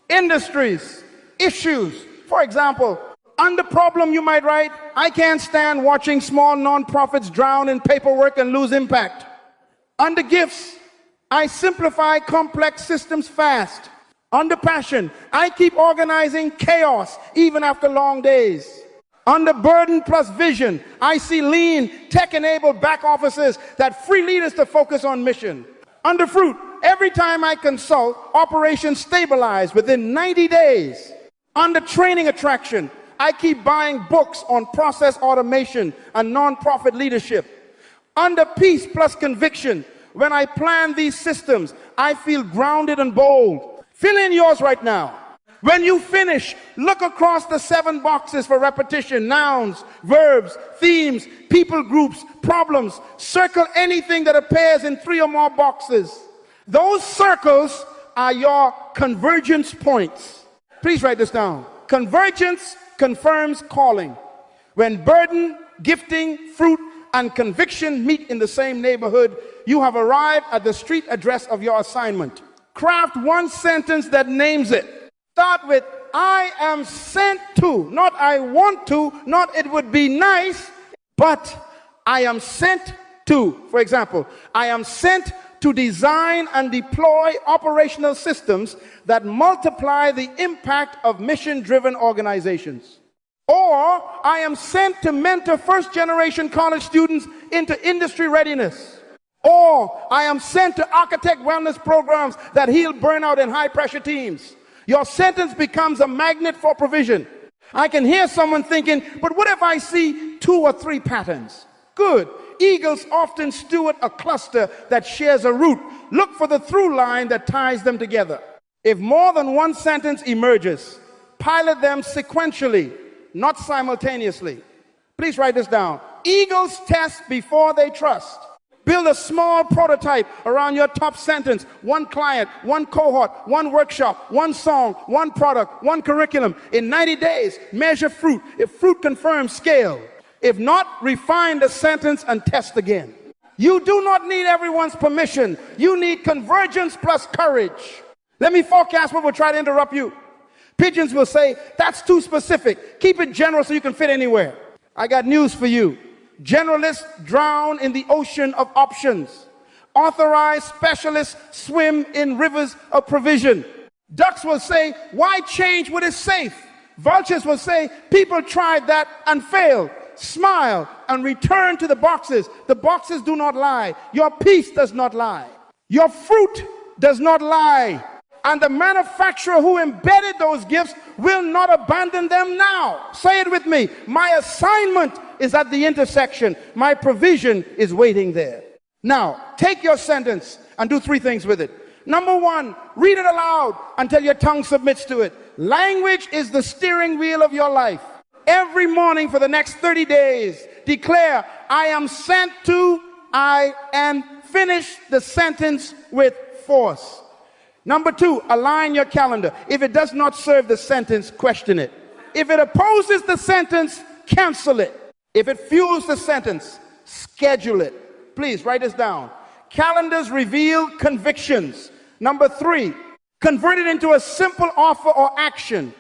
industries, issues. For example, under problem you might write, I can't stand watching small nonprofits drown in paperwork and lose impact. Under gifts, I simplify complex systems fast. Under passion, I keep organizing chaos even after long days. Under burden plus vision, I see lean, tech-enabled back offices that free leaders to focus on mission. Under fruit, every time I consult, operations stabilize within 90 days. Under training attraction, I keep buying books on process automation and nonprofit leadership. Under peace plus conviction, when I plan these systems, I feel grounded and bold. Fill in yours right now. When you finish, look across the 7 boxes for repetition: nouns, verbs, themes, people groups, problems. Circle anything that appears in 3 or more boxes. Those circles are your convergence points. Please write this down. Convergence confirms calling. When burden, gifting, fruit, and conviction meet in the same neighborhood, you have arrived at the street address of your assignment. Craft one sentence that names it. Start with, I am sent to, not I want to, not it would be nice, but I am sent to. For example, I am sent to design and deploy operational systems that multiply the impact of mission-driven organizations. Or I am sent to mentor first-generation college students into industry readiness. Or I am sent to architect wellness programs that heal burnout in high-pressure teams. Your sentence becomes a magnet for provision. I can hear someone thinking, but what if I see 2 or 3 patterns? Good. Eagles often steward a cluster that shares a route. Look for the through line that ties them together. If more than one sentence emerges, pilot them sequentially, not simultaneously. Please write this down. Eagles test before they trust. Build a small prototype around your top sentence. 1 client, 1 cohort, 1 workshop, 1 song, 1 product, 1 curriculum. In 90 days, measure fruit. If fruit confirms, scale. If not, refine the sentence and test again. You do not need everyone's permission. You need convergence plus courage. Let me forecast what will try to interrupt you. Pigeons will say, that's too specific. Keep it general so you can fit anywhere. I got news for you. Generalists drown in the ocean of options. Authorized specialists swim in rivers of provision. Ducks will say, why change what is safe? Vultures will say, people tried that and failed. Smile and return to the boxes. The boxes do not lie. Your peace does not lie. Your fruit does not lie. And the manufacturer who embedded those gifts will not abandon them now. Say it with me. My assignment is at the intersection. My provision is waiting there. Now, take your sentence and do 3 things with it. Number 1, read it aloud until your tongue submits to it. Language is the steering wheel of your life. Every morning for the next 30 days, declare, I am sent to, and finish the sentence with force. Number 2, align your calendar. If it does not serve the sentence, question it. If it opposes the sentence, cancel it. If it fuels the sentence, schedule it. Please write this down. Calendars reveal convictions. Number 3, convert it into a simple offer or action,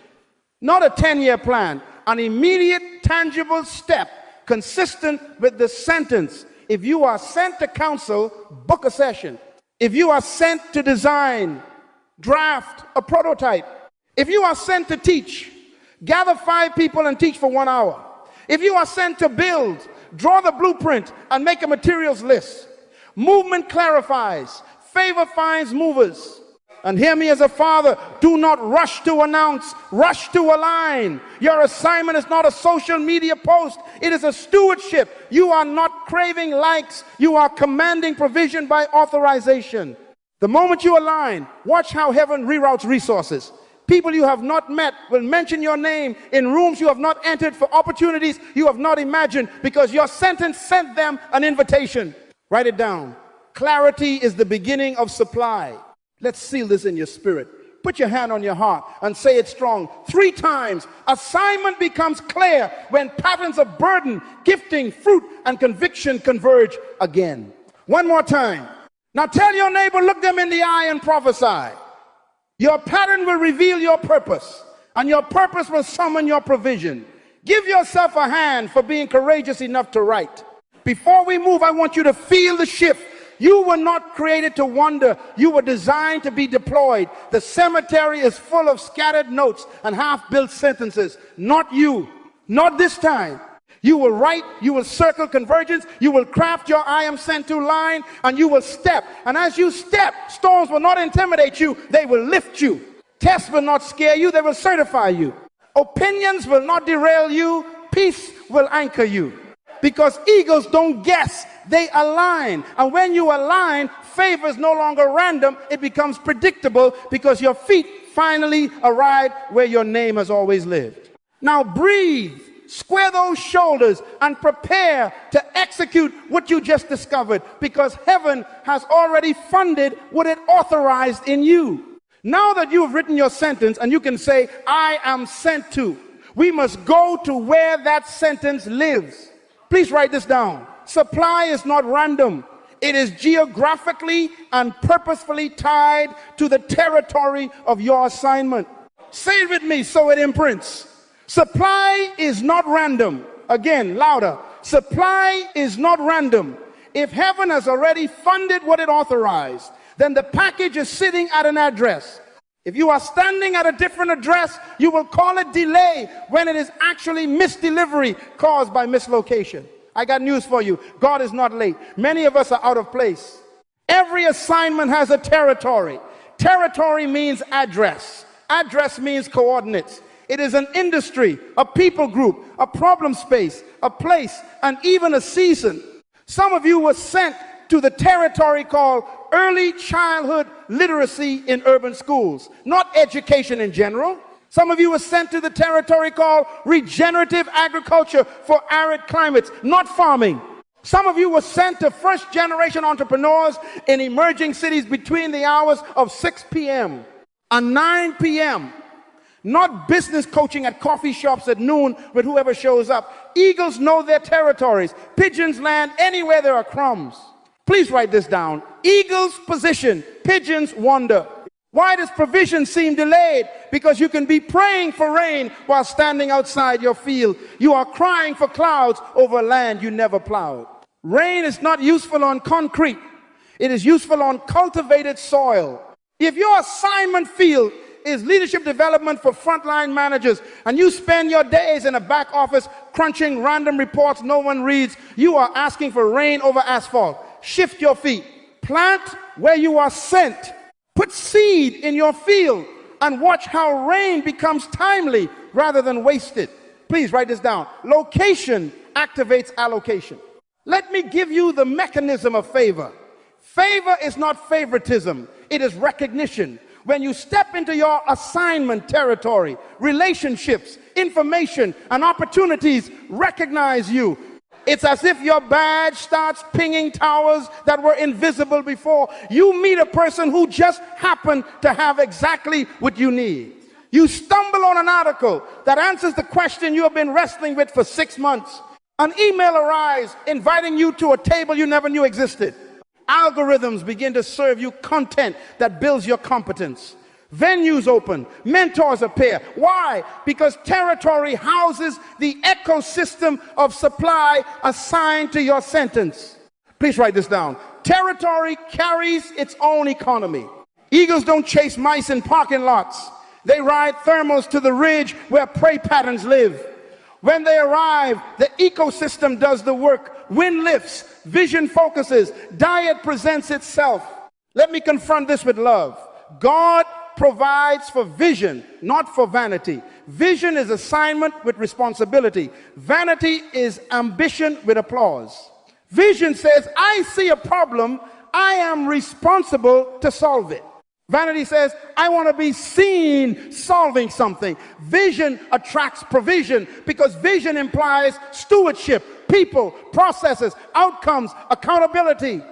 not a 10-year plan. An immediate, tangible step consistent with the sentence. If you are sent to counsel, book a session. If you are sent to design, draft a prototype. If you are sent to teach, gather 5 people and teach for 1 hour. If you are sent to build, draw the blueprint and make a materials list. Movement clarifies, favor finds movers. And hear me as a father, do not rush to announce, rush to align. Your assignment is not a social media post, it is a stewardship. You are not craving likes, you are commanding provision by authorization. The moment you align, watch how heaven reroutes resources. People you have not met will mention your name in rooms you have not entered for opportunities you have not imagined because your sentence sent them an invitation. Write it down. Clarity is the beginning of supply. Let's seal this in your spirit. Put your hand on your heart and say it strong 3 times. Assignment becomes clear when patterns of burden, gifting, fruit, and conviction converge again. 1 more time. Now tell your neighbor, look them in the eye and prophesy. Your pattern will reveal your purpose, and your purpose will summon your provision. Give yourself a hand for being courageous enough to write. Before we move, I want you to feel the shift. You were not created to wander. You were designed to be deployed. The cemetery is full of scattered notes and half-built sentences. Not you. Not this time. You will write, you will circle convergence, you will craft your I am sent to line, and you will step. And as you step, storms will not intimidate you, they will lift you. Tests will not scare you, they will certify you. Opinions will not derail you, peace will anchor you. Because eagles don't guess, they align. And when you align, favor is no longer random, it becomes predictable because your feet finally arrive where your name has always lived. Now breathe. Square those shoulders and prepare to execute what you just discovered, because heaven has already funded what it authorized in you. Now that you have written your sentence and you can say, I am sent to, we must go to where that sentence lives. Please write this down. Supply is not random. It is geographically and purposefully tied to the territory of your assignment. Say it with me so it imprints. Supply is not random. Again, louder. Supply is not random. If heaven has already funded what it authorized, then the package is sitting at an address. If you are standing at a different address, you will call it delay when it is actually misdelivery caused by mislocation. I got news for you. God is not late. Many of us are out of place. Every assignment has a territory. Territory means address. Address means coordinates. It is an industry, a people group, a problem space, a place, and even a season. Some of you were sent to the territory called early childhood literacy in urban schools, not education in general. Some of you were sent to the territory called regenerative agriculture for arid climates, not farming. Some of you were sent to first generation entrepreneurs in emerging cities between the hours of 6 p.m. and 9 p.m. Not business coaching at coffee shops at noon with whoever shows up. Eagles know their territories. Pigeons land anywhere there are crumbs. Please write this down. Eagles position, pigeons wander. Why does provision seem delayed? Because you can be praying for rain while standing outside your field. You are crying for clouds over land you never plowed. Rain is not useful on concrete. It is useful on cultivated soil. If your assignment field is leadership development for frontline managers, and you spend your days in a back office crunching random reports no one reads, you are asking for rain over asphalt. Shift your feet. Plant where you are sent. Put seed in your field and watch how rain becomes timely rather than wasted. Please write this down. Location activates allocation. Let me give you the mechanism of favor. Favor is not favoritism. It is recognition. When you step into your assignment territory, relationships, information, and opportunities recognize you. It's as if your badge starts pinging towers that were invisible before. You meet a person who just happened to have exactly what you need. You stumble on an article that answers the question you have been wrestling with for 6 months. An email arrives inviting you to a table you never knew existed. Algorithms begin to serve you content that builds your competence. Venues open, mentors appear. Why? Because territory houses the ecosystem of supply assigned to your sentence. Please write this down. Territory carries its own economy. Eagles don't chase mice in parking lots. They ride thermals to the ridge where prey patterns live. When they arrive, the ecosystem does the work. Wind lifts, vision focuses, diet presents itself. Let me confront this with love. God provides for vision, not for vanity. Vision is assignment with responsibility. Vanity is ambition with applause. Vision says, I see a problem, I am responsible to solve it. Vanity says, I want to be seen solving something. Vision attracts provision because vision implies stewardship, people, processes, outcomes, accountability.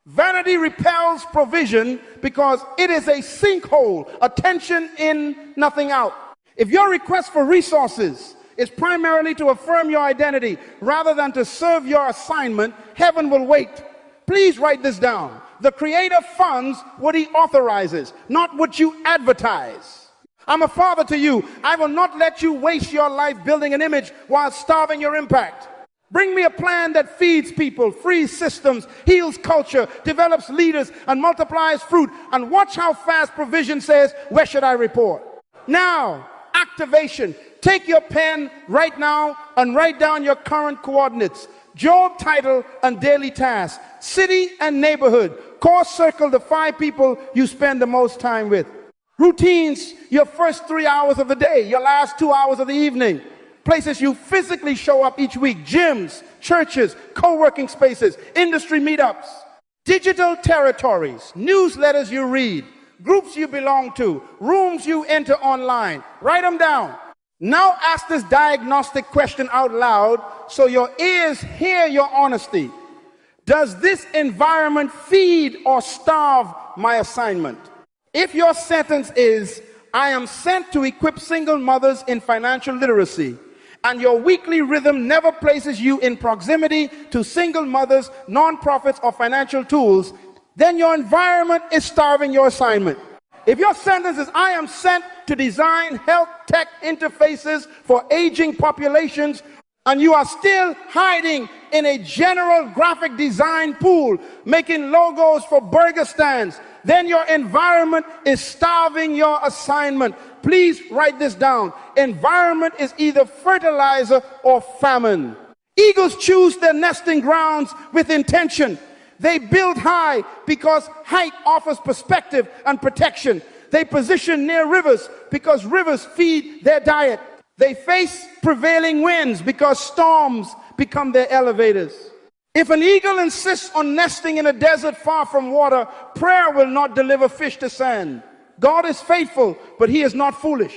Vanity repels provision because it is a sinkhole, attention in, nothing out. If your request for resources is primarily to affirm your identity rather than to serve your assignment, heaven will wait. Please write this down. The Creator funds what He authorizes, not what you advertise. I'm a father to you. I will not let you waste your life building an image while starving your impact. Bring me a plan that feeds people, frees systems, heals culture, develops leaders, and multiplies fruit. And watch how fast provision says, where should I report? Now, activation. Take your pen right now and write down your current coordinates. Job title and daily task. City and neighborhood. Course circle the 5 people you spend the most time with. Routines, your first 3 hours of the day, your last 2 hours of the evening. Places you physically show up each week. Gyms, churches, co-working spaces, industry meetups. Digital territories, newsletters you read, groups you belong to, rooms you enter online. Write them down. Now ask this diagnostic question out loud so your ears hear your honesty. Does this environment feed or starve my assignment? If your sentence is, I am sent to equip single mothers in financial literacy, and your weekly rhythm never places you in proximity to single mothers, nonprofits, or financial tools, then your environment is starving your assignment. If your sentence is, I am sent to design health tech interfaces for aging populations, and you are still hiding in a general graphic design pool, making logos for burger stands, then your environment is starving your assignment. Please write this down. Environment is either fertilizer or famine. Eagles choose their nesting grounds with intention. They build high because height offers perspective and protection. They position near rivers because rivers feed their diet. They face prevailing winds because storms become their elevators. If an eagle insists on nesting in a desert far from water, prayer will not deliver fish to sand. God is faithful, but he is not foolish.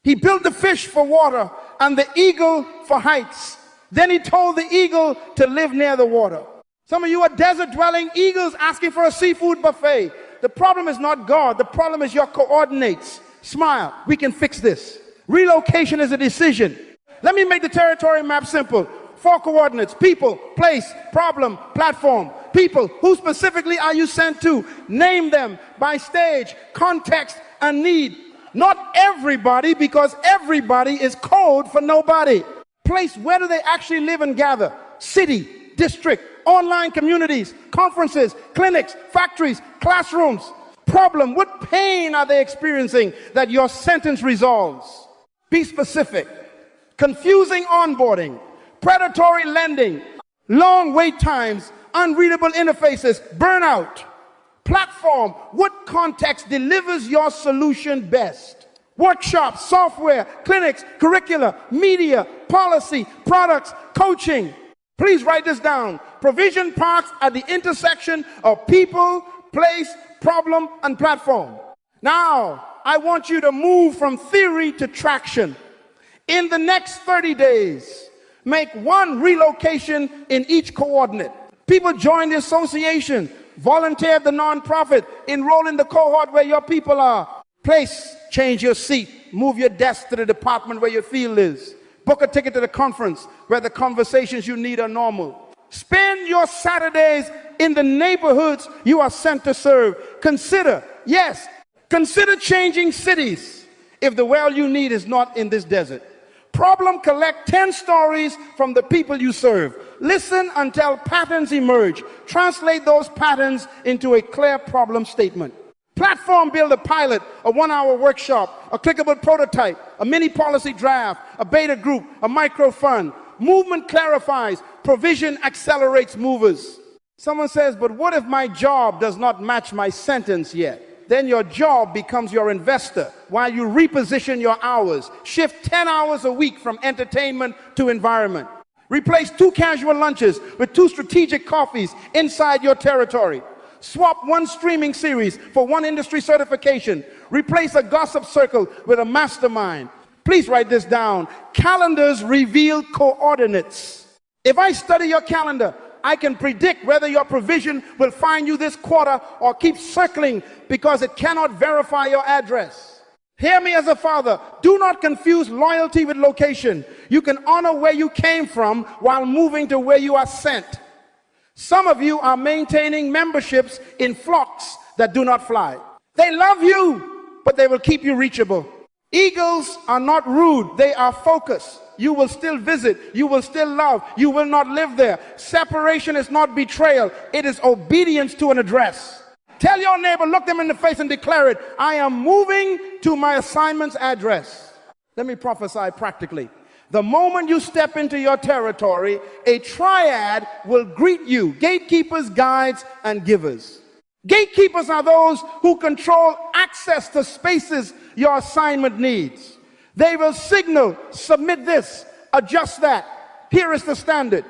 He built the fish for water and the eagle for heights. Then he told the eagle to live near the water. Some of you are desert-dwelling eagles asking for a seafood buffet. The problem is not God. The problem is your coordinates. Smile. We can fix this. Relocation is a decision. Let me make the territory map simple. 4 coordinates: people, place, problem, platform. People, who specifically are you sent to? Name them by stage, context, and need. Not everybody, because everybody is code for nobody. Place, where do they actually live and gather? City, district, online communities, conferences, clinics, factories, classrooms. Problem, what pain are they experiencing that your sentence resolves? Be specific. Confusing onboarding, predatory lending, long wait times, unreadable interfaces, burnout. Platform, what context delivers your solution best? Workshops, software, clinics, curricula, media, policy, products, coaching. Please write this down. Provision parks at the intersection of people, place, problem, and platform. Now, I want you to move from theory to traction. In the next 30 days, make 1 relocation in each coordinate. People join the association, volunteer at the nonprofit, enroll in the cohort where your people are. Place, change your seat, move your desk to the department where your field is. Book a ticket to the conference where the conversations you need are normal. Spend your Saturdays in the neighborhoods you are sent to serve. Consider changing cities if the well you need is not in this desert. Problem, collect 10 stories from the people you serve. Listen until patterns emerge. Translate those patterns into a clear problem statement. Platform, build a pilot, a 1-hour workshop, a clickable prototype, a mini policy draft, a beta group, a micro fund. Movement clarifies, provision accelerates movers. Someone says, but what if my job does not match my sentence yet? Then your job becomes your investor while you reposition your hours. Shift 10 hours a week from entertainment to environment. Replace 2 casual lunches with 2 strategic coffees inside your territory. Swap 1 streaming series for 1 industry certification. Replace a gossip circle with a mastermind. Please write this down. Calendars reveal coordinates. If I study your calendar, I can predict whether your provision will find you this quarter or keep circling because it cannot verify your address. Hear me as a father. Do not confuse loyalty with location. You can honor where you came from while moving to where you are sent. Some of you are maintaining memberships in flocks that do not fly. They love you, but they will keep you reachable. Eagles are not rude, they are focused. You will still visit, you will still love, you will not live there. Separation is not betrayal, it is obedience to an address. Tell your neighbor, look them in the face and declare it. I am moving to my assignment's address. Let me prophesy practically. The moment you step into your territory, a triad will greet you: gatekeepers, guides, and givers. Gatekeepers are those who control access to spaces your assignment needs. They will signal, submit this, adjust that. Here is the standard.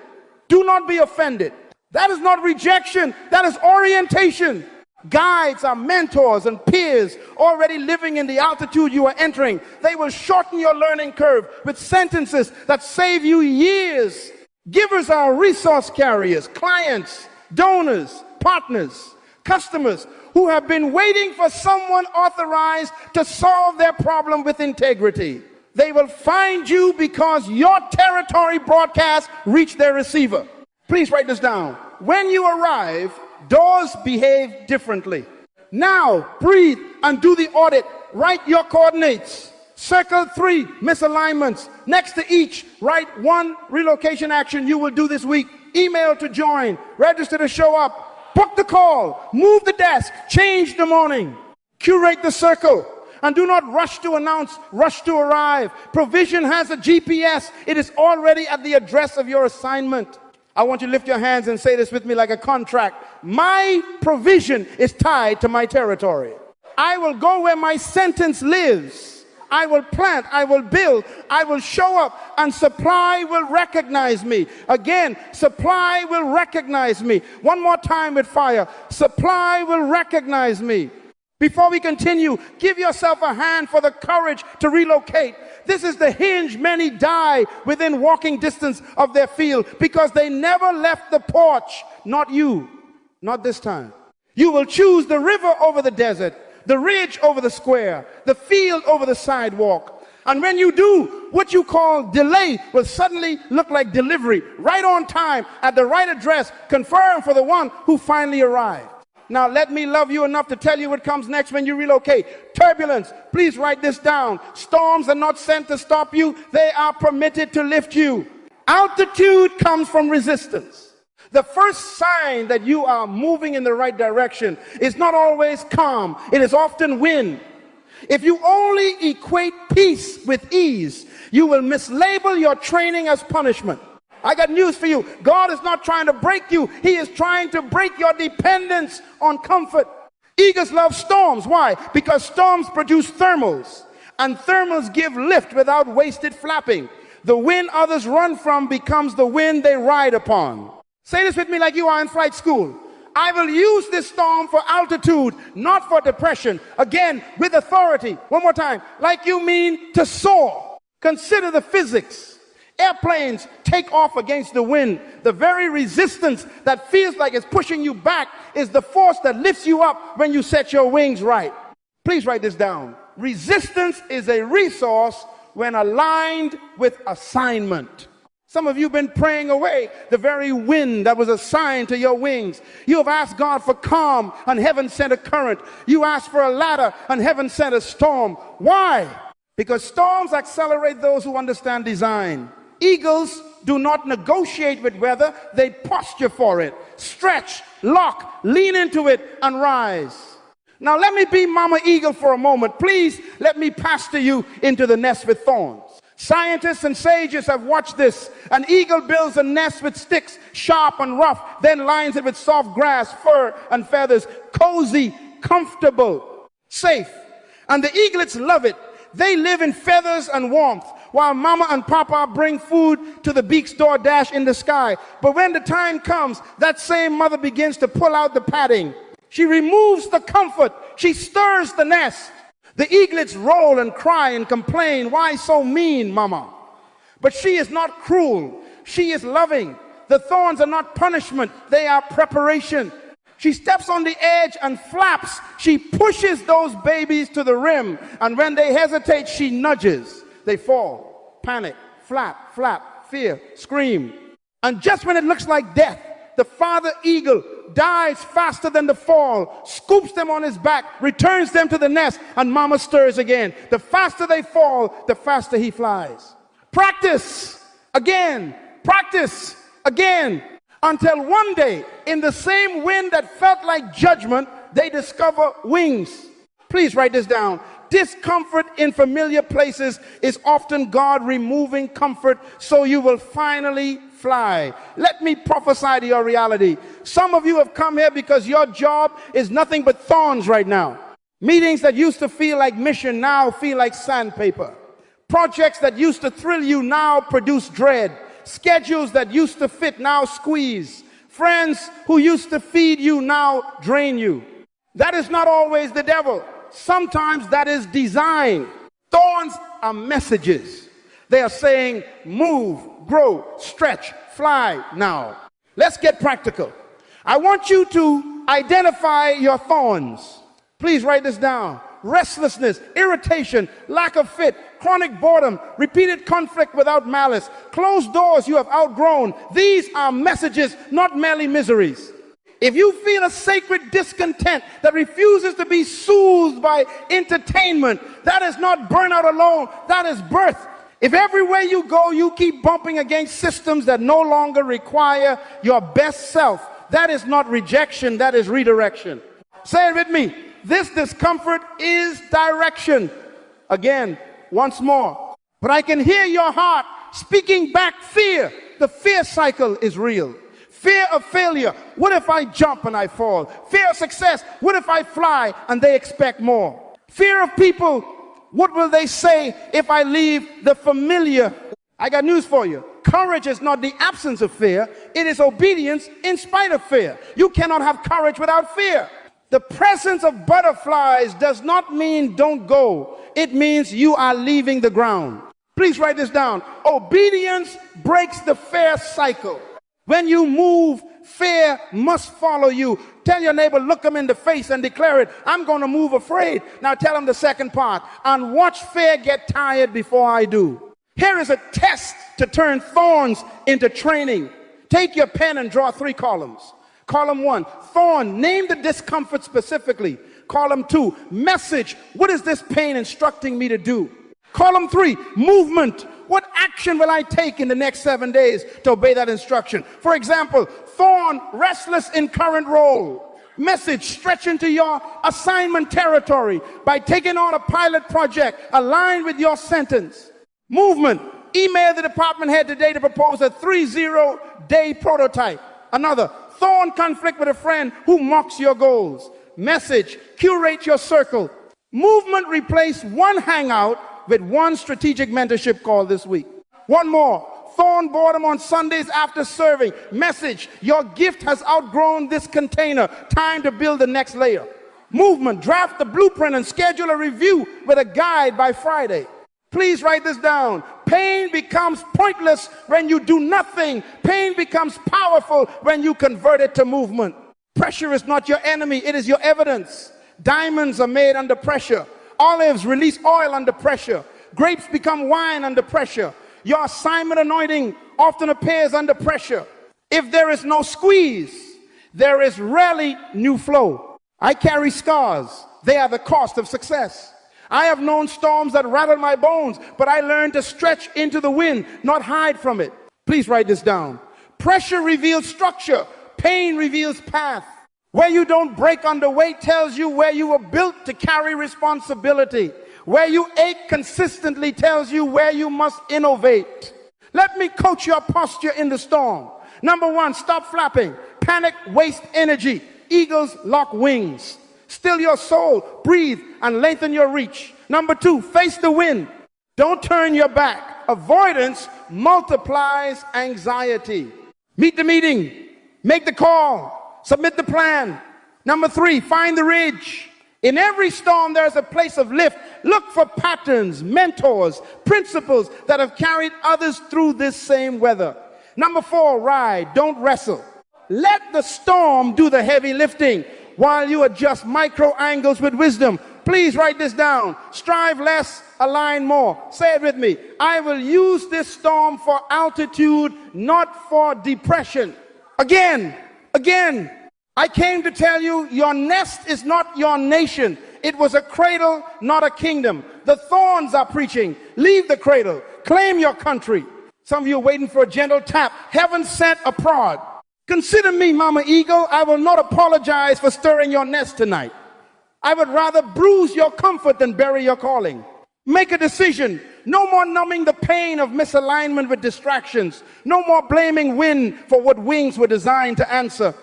Do not be offended. That is not rejection, that is orientation. Guides are mentors and peers already living in the altitude you are entering. They will shorten your learning curve with sentences that save you years. Givers are resource carriers, clients, donors, partners, customers who have been waiting for someone authorized to solve their problem with integrity. They will find you because your territory broadcast reached their receiver. Please write this down. When you arrive, doors behave differently. Now, breathe and do the audit. Write your coordinates. Circle 3 misalignments. Next to each, write 1 relocation action you will do this week. Email to join. Register to show up. Book the call. Move the desk. Change the morning. Curate the circle. And do not rush to announce, rush to arrive. Provision has a GPS. It is already at the address of your assignment. I want you to lift your hands and say this with me like a contract. My provision is tied to my territory. I will go where my sentence lives. I will plant, I will build, I will show up, and supply will recognize me. Again, supply will recognize me. One more time with fire. Supply will recognize me. Before we continue, give yourself a hand for the courage to relocate. This is the hinge many die within walking distance of their field because they never left the porch. Not you, not this time. You will choose the river over the desert, the ridge over the square, the field over the sidewalk. And when you do, what you call delay will suddenly look like delivery, right on time, at the right address, confirmed for the one who finally arrived. Now let me love you enough to tell you what comes next when you relocate. Turbulence. Please write this down. Storms are not sent to stop you. They are permitted to lift you. Altitude comes from resistance. The first sign that you are moving in the right direction is not always calm. It is often wind. If you only equate peace with ease, you will mislabel your training as punishment. I got news for you. God is not trying to break you. He is trying to break your dependence on comfort. Eagles love storms. Why? Because storms produce thermals, and thermals give lift without wasted flapping. The wind others run from becomes the wind they ride upon. Say this with me like you are in flight school. I will use this storm for altitude, not for depression. Again, with authority. One more time. Like you mean to soar. Consider the physics. Airplanes take off against the wind. The very resistance that feels like it's pushing you back is the force that lifts you up when you set your wings right. Please write this down. Resistance is a resource when aligned with assignment. Some of you have been praying away the very wind that was assigned to your wings. You have asked God for calm, and heaven sent a current. You asked for a ladder, and heaven sent a storm. Why? Because storms accelerate those who understand design. Eagles do not negotiate with weather, they posture for it. Stretch, lock, lean into it, and rise. Now let me be Mama Eagle for a moment. Please let me pasture you into the nest with thorns. Scientists and sages have watched this. An eagle builds a nest with sticks, sharp and rough, then lines it with soft grass, fur, and feathers. Cozy, comfortable, safe. And the eaglets love it. They live in feathers and warmth, while Mama and Papa bring food to the beak's DoorDash in the sky. But when the time comes, that same mother begins to pull out the padding. She removes the comfort. She stirs the nest. The eaglets roll and cry and complain. Why so mean, Mama? But she is not cruel. She is loving. The thorns are not punishment. They are preparation. She steps on the edge and flaps. She pushes those babies to the rim. And when they hesitate, she nudges. They fall, panic, flap, fear, scream. And just when it looks like death, the father eagle dives faster than the fall, scoops them on his back, returns them to the nest, and mama stirs again. The faster they fall, the faster he flies. Practice again, until one day, in the same wind that felt like judgment, they discover wings. Please write this down. Discomfort in familiar places is often God removing comfort so you will finally fly. Let me prophesy to your reality. Some of you have come here because your job is nothing but thorns right now. Meetings that used to feel like mission now feel like sandpaper. Projects that used to thrill you now produce dread. Schedules that used to fit now squeeze. Friends who used to feed you now drain you. That is not always the devil. Sometimes that is design. Thorns are messages. They are saying, move, grow, stretch, fly now. Let's get practical. I want you to identify your thorns. Please write this down. Restlessness, irritation, lack of fit, chronic boredom, repeated conflict without malice, closed doors you have outgrown. These are messages, not merely miseries. If you feel a sacred discontent that refuses to be soothed by entertainment, that is not burnout alone, that is birth. If everywhere you go you keep bumping against systems that no longer require your best self, that is not rejection, that is redirection. Say it with me. This discomfort is direction. Again, once more. But I can hear your heart speaking back fear. The fear cycle is real. Fear of failure. What if I jump and I fall? Fear of success. What if I fly and they expect more? Fear of people. What will they say if I leave the familiar? I got news for you. Courage is not the absence of fear. It is obedience in spite of fear. You cannot have courage without fear. The presence of butterflies does not mean don't go. It means you are leaving the ground. Please write this down. Obedience breaks the fear cycle. When you move, fear must follow you. Tell your neighbor, look them in the face and declare it. I'm going to move afraid. Now tell them the second part. And watch fear get tired before I do. Here is a test to turn thorns into training. Take your pen and draw 3 columns. Column 1, thorn, name the discomfort specifically. Column 2, message, what is this pain instructing me to do? Column 3, movement, what action will I take in the next 7 days to obey that instruction? For example, thorn, restless in current role. Message, stretch into your assignment territory by taking on a pilot project aligned with your sentence. Movement, email the department head today to propose a 30-day prototype. Another, thorn, conflict with a friend who mocks your goals. Message, curate your circle. Movement, replace one hangout with one strategic mentorship call this week. One more, thorn, boredom on Sundays after serving. Message, your gift has outgrown this container. Time to build the next layer. Movement, draft the blueprint and schedule a review with a guide by Friday. Please write this down. Pain becomes pointless when you do nothing. Pain becomes powerful when you convert it to movement. Pressure is not your enemy, it is your evidence. Diamonds are made under pressure. Olives release oil under pressure. Grapes become wine under pressure. Your assignment anointing often appears under pressure. If there is no squeeze, there is rarely new flow. I carry scars. They are the cost of success. I have known storms that rattled my bones, but I learned to stretch into the wind, not hide from it. Please write this down. Pressure reveals structure. Pain reveals path. Where you don't break under weight tells you where you were built to carry responsibility. Where you ache consistently tells you where you must innovate. Let me coach your posture in the storm. Number 1, stop flapping. Panic wastes energy. Eagles lock wings. Still your soul, breathe, and lengthen your reach. Number 2, face the wind. Don't turn your back. Avoidance multiplies anxiety. Meet the meeting. Make the call. Submit the plan. Number 3, find the ridge. In every storm, there's a place of lift. Look for patterns, mentors, principles that have carried others through this same weather. Number 4, ride. Don't wrestle. Let the storm do the heavy lifting while you adjust micro angles with wisdom. Please write this down. Strive less, align more. Say it with me. I will use this storm for altitude, not for depression. Again. I came to tell you, your nest is not your nation. It was a cradle, not a kingdom. The thorns are preaching. Leave the cradle. Claim your country. Some of you are waiting for a gentle tap. Heaven sent a prod. Consider me, Mama Eagle. I will not apologize for stirring your nest tonight. I would rather bruise your comfort than bury your calling. Make a decision. No more numbing the pain of misalignment with distractions. No more blaming wind for what wings were designed to answer.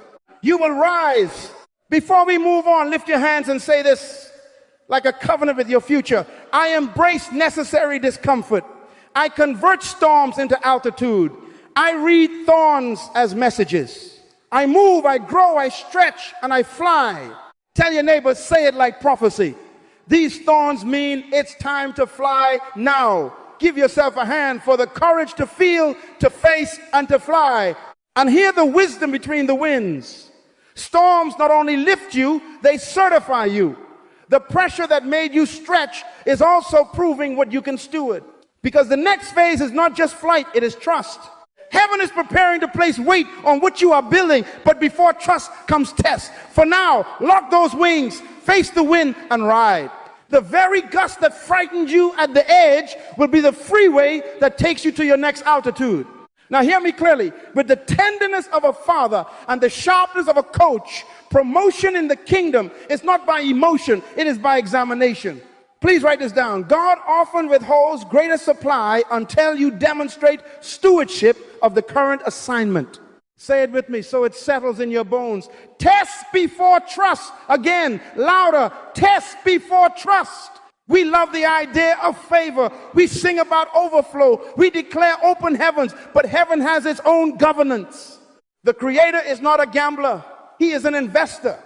You will rise. Before we move on, lift your hands and say this like a covenant with your future. I embrace necessary discomfort. I convert storms into altitude. I read thorns as messages. I move, I grow, I stretch, and I fly. Tell your neighbor, say it like prophecy. These thorns mean it's time to fly now. Give yourself a hand for the courage to feel, to face, and to fly. And hear the wisdom between the winds. Storms not only lift you, they certify you. The pressure that made you stretch is also proving what you can steward. Because the next phase is not just flight, it is trust. Heaven is preparing to place weight on what you are building, but before trust comes test. For now, lock those wings, face the wind, and ride. The very gust that frightened you at the edge will be the freeway that takes you to your next altitude. Now hear me clearly. With the tenderness of a father and the sharpness of a coach, promotion in the kingdom is not by emotion, it is by examination. Please write this down. God often withholds greater supply until you demonstrate stewardship of the current assignment. Say it with me so it settles in your bones. Test before trust. Again, louder. Test before trust. We love the idea of favor. We sing about overflow. We declare open heavens, but heaven has its own governance. The Creator is not a gambler. He is an investor.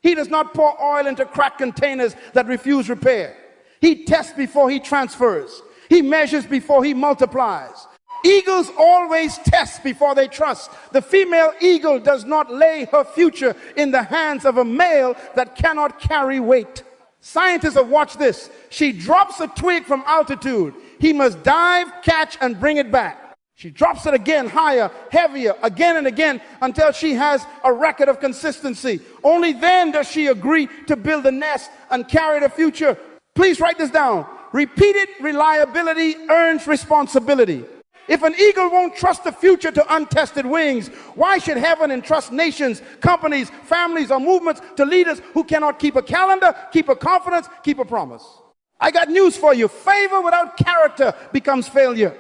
He does not pour oil into cracked containers that refuse repair. He tests before he transfers. He measures before he multiplies. Eagles always test before they trust. The female eagle does not lay her future in the hands of a male that cannot carry weight. Scientists have watched this. She drops a twig from altitude. He must dive, catch, and bring it back. She drops it again, higher, heavier, again and again, until she has a record of consistency. Only then does she agree to build a nest and carry the future. Please write this down. Repeated reliability earns responsibility. If an eagle won't trust the future to untested wings, why should heaven entrust nations, companies, families, or movements to leaders who cannot keep a calendar, keep a confidence, keep a promise? I got news for you. Favor without character becomes failure.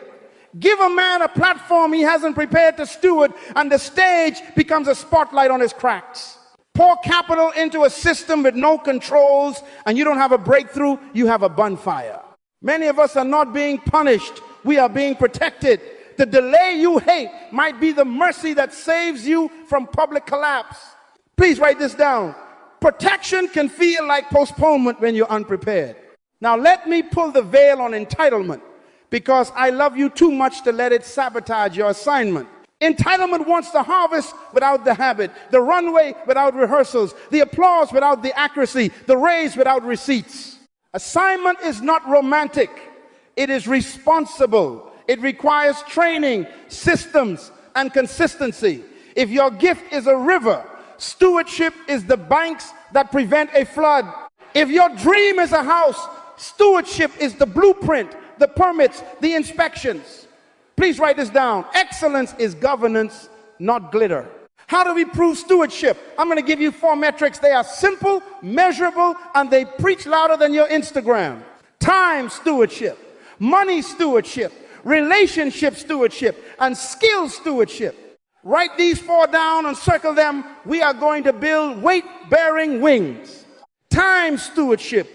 Give a man a platform he hasn't prepared to steward, and the stage becomes a spotlight on his cracks. Pour capital into a system with no controls, and you don't have a breakthrough, you have a bonfire. Many of us are not being punished. We are being protected. The delay you hate might be the mercy that saves you from public collapse. Please write this down. Protection can feel like postponement when you're unprepared. Now let me pull the veil on entitlement, because I love you too much to let it sabotage your assignment. Entitlement wants the harvest without the habit, the runway without rehearsals, the applause without the accuracy, the raise without receipts. Assignment is not romantic. It is responsible. It requires training, systems, and consistency. If your gift is a river, stewardship is the banks that prevent a flood. If your dream is a house, stewardship is the blueprint, the permits, the inspections. Please write this down. Excellence is governance, not glitter. How do we prove stewardship? I'm going to give you 4 metrics. They are simple, measurable, and they preach louder than your Instagram. Time stewardship, money stewardship, relationship stewardship, and skill stewardship. Write these 4 down and circle them. We are going to build weight-bearing wings. Time stewardship.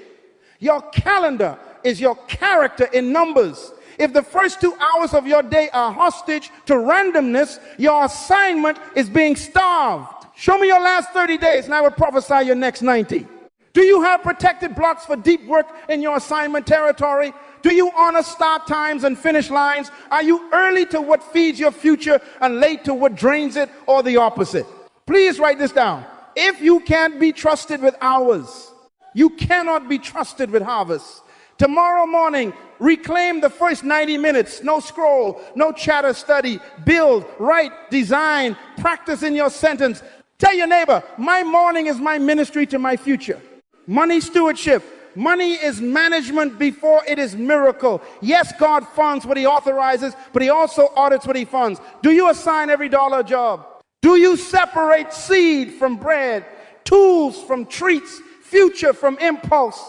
Your calendar is your character in numbers. If the first 2 hours of your day are hostage to randomness, your assignment is being starved. Show me your last 30 days and I will prophesy your next 90. Do you have protected blocks for deep work in your assignment territory? Do you honor start times and finish lines? Are you early to what feeds your future and late to what drains it, or the opposite? Please write this down. If you can't be trusted with hours, you cannot be trusted with harvest. Tomorrow morning, reclaim the first 90 minutes. No scroll, no chatter study. Build, write, design, practice in your sentence. Tell your neighbor, my morning is my ministry to my future. Money stewardship. Money is management before it is miracle. Yes, God funds what he authorizes, but he also audits what he funds. Do you assign every dollar a job? Do you separate seed from bread, tools from treats, future from impulse?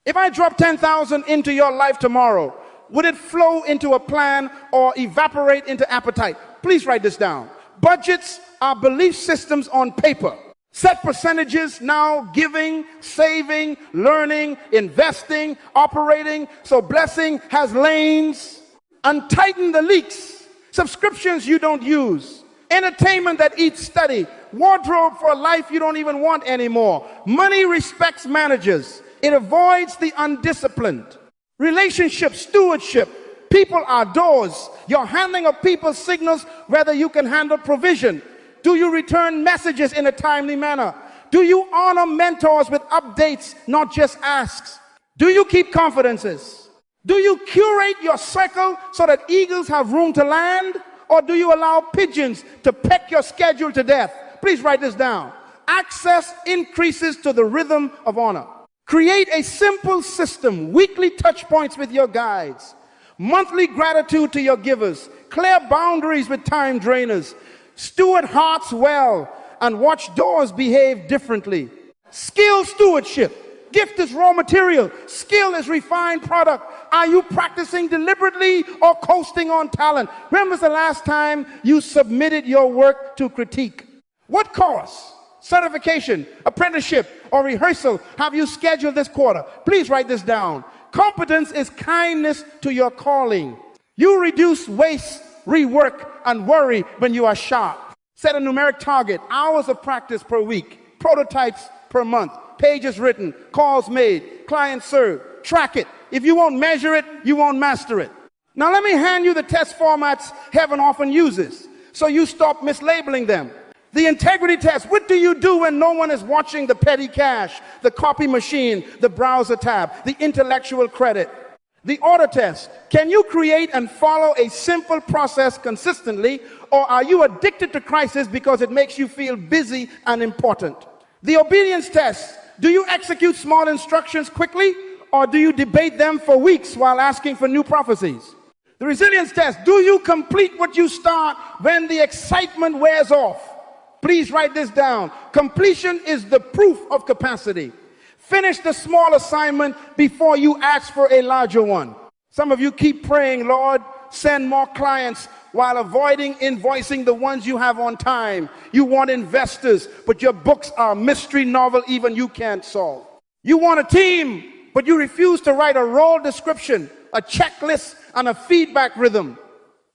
If I drop 10,000 into your life tomorrow, would it flow into a plan or evaporate into appetite? Please write this down. Budgets are belief systems on paper. Set percentages now, giving, saving, learning, investing, operating. So blessing has lanes. Untighten the leaks. Subscriptions you don't use. Entertainment that eats study. Wardrobe for a life you don't even want anymore. Money respects managers. It avoids the undisciplined. Relationship stewardship. People are doors. Your handling of people signals whether you can handle provision. Do you return messages in a timely manner? Do you honor mentors with updates, not just asks? Do you keep confidences? Do you curate your circle so that eagles have room to land? Or do you allow pigeons to peck your schedule to death? Please write this down. Access increases to the rhythm of honor. Create a simple system, weekly touch points with your guides, monthly gratitude to your givers, clear boundaries with time drainers, steward hearts well, and watch doors behave differently. Skill stewardship. Gift is raw material. Skill is refined product. Are you practicing deliberately or coasting on talent? When was the last time you submitted your work to critique? What course, certification, apprenticeship, or rehearsal have you scheduled this quarter? Please write this down. Competence is kindness to your calling. You reduce waste, rework, and worry when you are sharp. Set a numeric target, hours of practice per week, prototypes per month, pages written, calls made, clients served. Track it. If you won't measure it, you won't master it. Now let me hand you the test formats heaven often uses, so you stop mislabeling them. The integrity test. What do you do when no one is watching the petty cash, the copy machine, the browser tab, the intellectual credit? The order test. Can you create and follow a simple process consistently, or are you addicted to crisis because it makes you feel busy and important? The obedience test. Do you execute small instructions quickly, or do you debate them for weeks while asking for new prophecies? The resilience test. Do you complete what you start when the excitement wears off? Please write this down. Completion is the proof of capacity. Finish the small assignment before you ask for a larger one. Some of you keep praying, Lord, send more clients, while avoiding invoicing the ones you have on time. You want investors, but your books are a mystery novel even you can't solve. You want a team, but you refuse to write a role description, a checklist, and a feedback rhythm.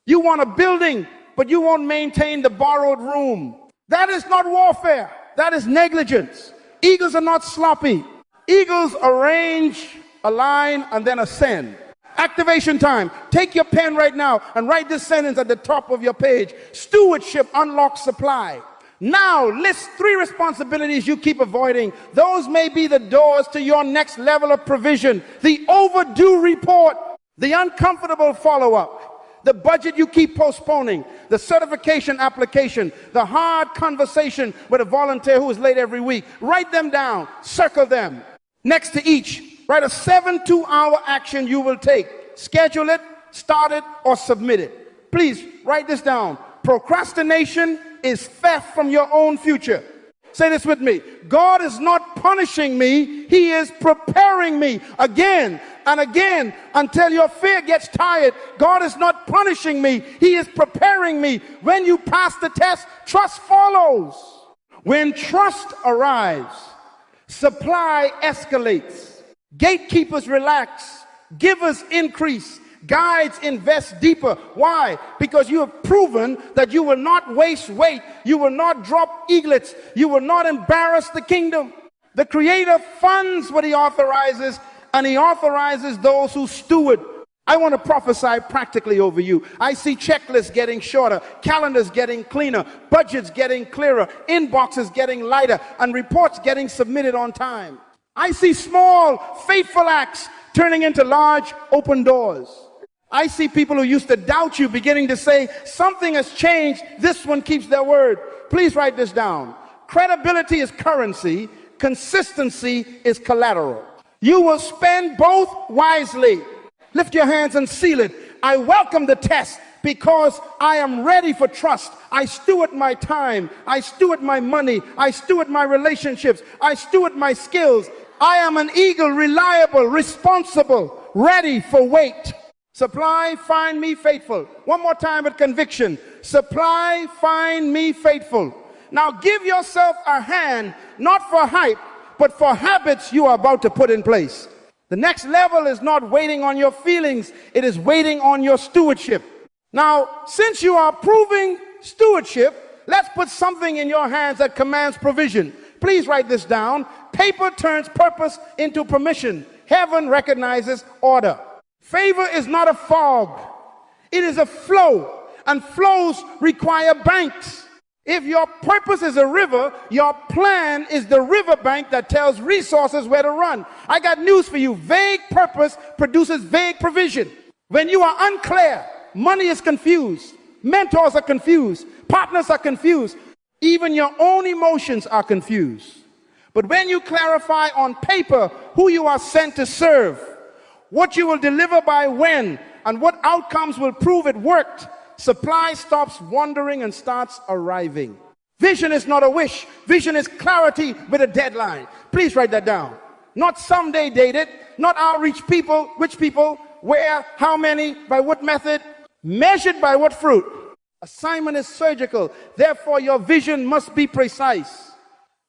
You want a building, but you won't maintain the borrowed room. That is not warfare. That is negligence. Eagles are not sloppy. Eagles arrange, align, and then ascend. Activation time. Take your pen right now and write this sentence at the top of your page. Stewardship unlocks supply. Now, list 3 responsibilities you keep avoiding. Those may be the doors to your next level of provision. The overdue report, the uncomfortable follow-up, the budget you keep postponing, the certification application, the hard conversation with a volunteer who is late every week. Write them down, circle them. Next to each, write a 7 2-hour action you will take. Schedule it, start it, or submit it. Please write this down. Procrastination is theft from your own future. Say this with me. God is not punishing me. He is preparing me again and again until your fear gets tired. God is not punishing me. He is preparing me. When you pass the test, trust follows. When trust arrives, supply escalates. Gatekeepers relax. Givers increase. Guides invest deeper. Why? Because you have proven that you will not waste weight. You will not drop eaglets. You will not embarrass the kingdom. The Creator funds what He authorizes, and He authorizes those who steward. I want to prophesy practically over you. I see checklists getting shorter, calendars getting cleaner, budgets getting clearer, inboxes getting lighter, and reports getting submitted on time. I see small, faithful acts turning into large, open doors. I see people who used to doubt you beginning to say, something has changed. This one keeps their word. Please write this down. Credibility is currency. Consistency is collateral. You will spend both wisely. Lift your hands and seal it. I welcome the test because I am ready for trust. I steward my time. I steward my money. I steward my relationships. I steward my skills. I am an eagle, reliable, responsible, ready for weight. Supply, find me faithful. One more time with conviction. Supply, find me faithful. Now give yourself a hand, not for hype, but for habits you are about to put in place. The next level is not waiting on your feelings. It is waiting on your stewardship. Now, since you are proving stewardship, let's put something in your hands that commands provision. Please write this down. Paper turns purpose into permission. Heaven recognizes order. Favor is not a fog. It is a flow, and flows require banks. If your purpose is a river, your plan is the riverbank that tells resources where to run. I got news for you. Vague purpose produces vague provision. When you are unclear, money is confused, mentors are confused, partners are confused, even your own emotions are confused. But when you clarify on paper who you are sent to serve, what you will deliver by when, and what outcomes will prove it worked, supply stops wandering and starts arriving. Vision is not a wish. Vision is clarity with a deadline. Please write that down. Not someday dated, not outreach people, which people, where, how many, by what method, measured by what fruit. Assignment is surgical. Therefore, your vision must be precise.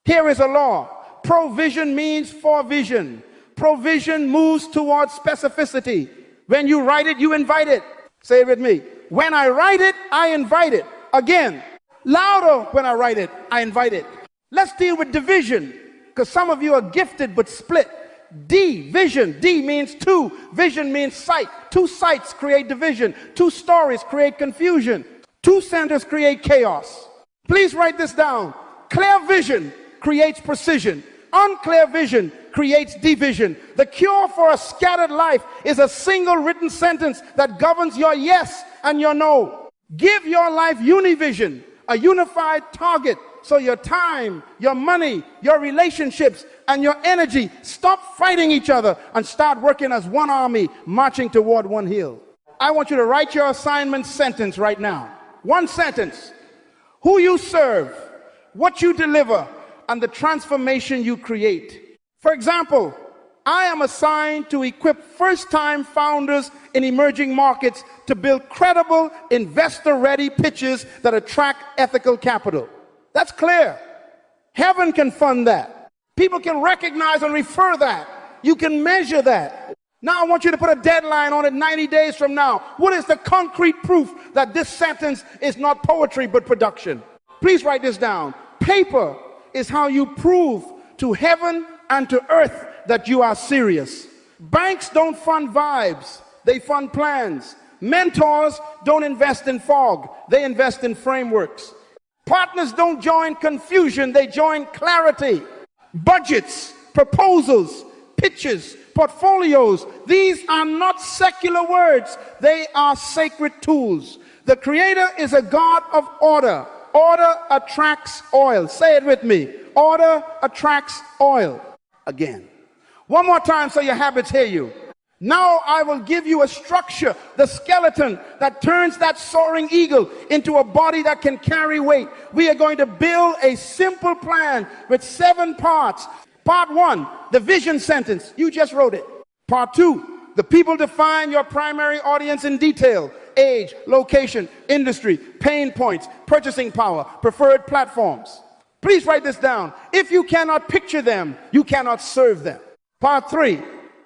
Here is a law. Provision means for vision. Provision moves towards specificity. When you write it, you invite it. Say it with me. When I write it, I invite it. Again, louder when I write it, I invite it. Let's deal with division, because some of you are gifted but split. D, vision. D means two. Vision means sight. Two sights create division. Two stories create confusion. Two centers create chaos. Please write this down. Clear vision creates precision. Unclear vision creates division. The cure for a scattered life is a single written sentence that governs your yes and your no. Give your life univision, a unified target, so your time, your money, your relationships, and your energy stop fighting each other and start working as one army marching toward one hill. I want you to write your assignment sentence right now. One sentence. Who you serve, what you deliver, and the transformation you create. For example, I am assigned to equip first-time founders in emerging markets to build credible, investor-ready pitches that attract ethical capital. That's clear. Heaven can fund that. People can recognize and refer that. You can measure that. Now I want you to put a deadline on it 90 days from now. What is the concrete proof that this sentence is not poetry but production? Please write this down. Paper is how you prove to heaven and to earth that you are serious. Banks don't fund vibes, they fund plans. Mentors don't invest in fog, they invest in frameworks. Partners don't join confusion, they join clarity. Budgets, proposals, pitches, portfolios, these are not secular words, they are sacred tools. The Creator is a God of order. Order attracts oil. Say it with me. Order attracts oil. Again. One more time so your habits hear you. Now I will give you a structure, the skeleton that turns that soaring eagle into a body that can carry weight. We are going to build a simple plan with 7 parts. Part 1, the vision sentence. You just wrote it. Part 2, the people define your primary audience in detail. Age, location, industry, pain points, purchasing power, preferred platforms. Please write this down. If you cannot picture them, you cannot serve them. Part 3,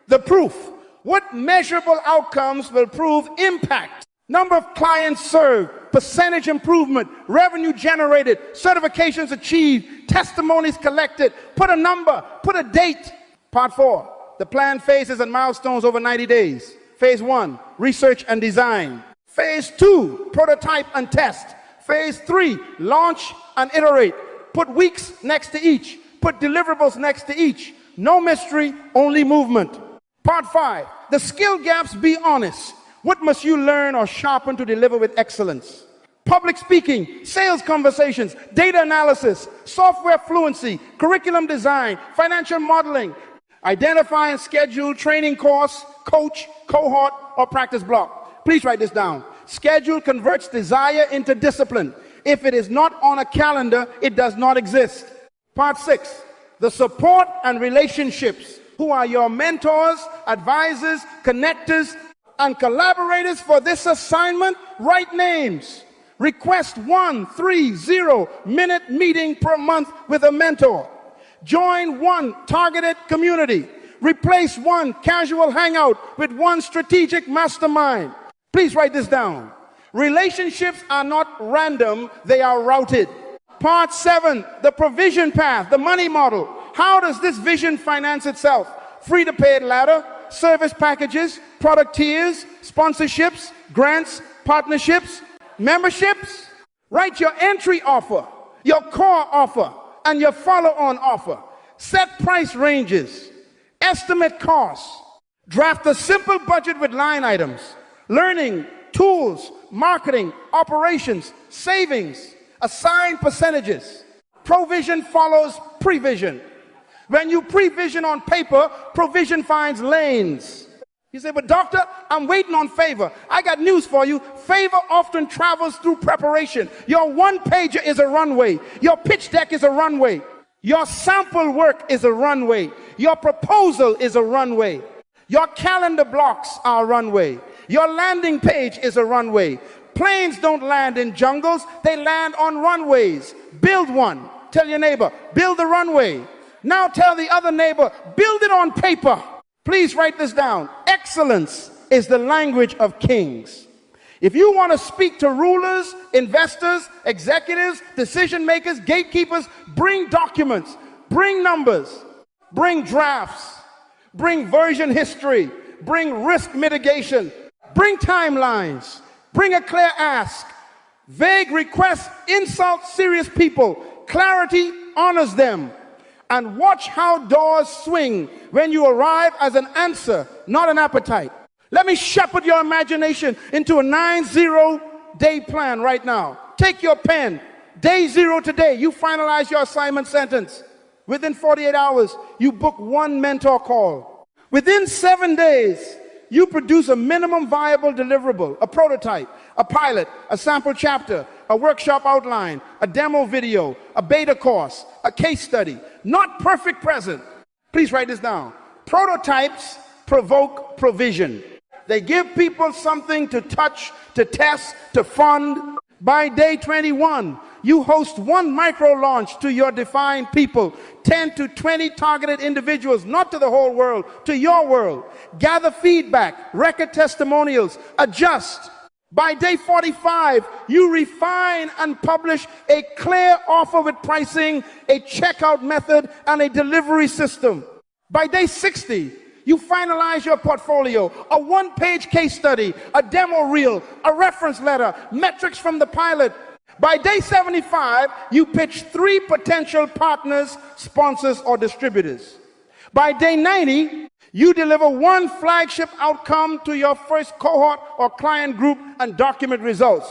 the proof. What measurable outcomes will prove impact? Number of clients served, percentage improvement, revenue generated, certifications achieved, testimonies collected. Put a number, put a date. Part 4, the plan phases and milestones over 90 days. Phase 1, research and design. Phase 2, prototype and test. Phase 3, launch and iterate. Put weeks next to each. Put deliverables next to each. No mystery, only movement. Part 5, the skill gaps, be honest. What must you learn or sharpen to deliver with excellence? public speaking, sales conversations, data analysis, software fluency, curriculum design, financial modeling. Identify and schedule training course, coach, cohort, or practice block. Please write this down. Schedule converts desire into discipline. If it is not on a calendar, it does not exist. Part 6, the support and relationships. Who are your mentors, advisors, connectors, and collaborators for this assignment? Write names. Request 1 30-minute meeting per month with a mentor. Join one targeted community. Replace one casual hangout with one strategic mastermind. Please write this down. Relationships are not random, they are routed. Part 7, the provision path, the money model. How does this vision finance itself? Free to paid ladder, service packages, product tiers, sponsorships, grants, partnerships, memberships. Write your entry offer, your core offer, and your follow-on offer. Set price ranges, estimate costs, draft a simple budget with line items, learning, tools, marketing, operations, savings, assign percentages. Provision follows prevision. When you prevision on paper, provision finds lanes. You say, but doctor, I'm waiting on favor. I got news for you. Favor often travels through preparation. Your one-pager is a runway. Your pitch deck is a runway. Your sample work is a runway. Your proposal is a runway. Your calendar blocks are a runway. Your landing page is a runway. Planes don't land in jungles. They land on runways. Build one. Tell your neighbor, build a runway. Now tell the other neighbor, build it on paper. Please write this down. Excellence is the language of kings. If you want to speak to rulers, investors, executives, decision makers, gatekeepers, bring documents, bring numbers, bring drafts, bring version history, bring risk mitigation, bring timelines, bring a clear ask. Vague requests insult serious people. Clarity honors them. And watch how doors swing when you arrive as an answer, not an appetite. Let me shepherd your imagination into a 90-day plan right now. Take your pen. Day 0 today, you finalize your assignment sentence. Within 48 hours, you book one mentor call. Within 7 days, you produce a minimum viable deliverable, a prototype, a pilot, a sample chapter, a workshop outline, a demo video, a beta course, a case study. Not perfect present. Please write this down. Prototypes provoke provision. They give people something to touch, to test, to fund. By day 21, you host one micro launch to your defined people, 10 to 20 targeted individuals, not to the whole world, to your world. Gather feedback, record testimonials, adjust. By day 45, you refine and publish a clear offer with pricing, a checkout method, and a delivery system. By day 60, you finalize your portfolio, a one-page case study, a demo reel, a reference letter, metrics from the pilot. By day 75, you pitch 3 potential partners, sponsors, or distributors. By day 90, you deliver one flagship outcome to your first cohort or client group and document results.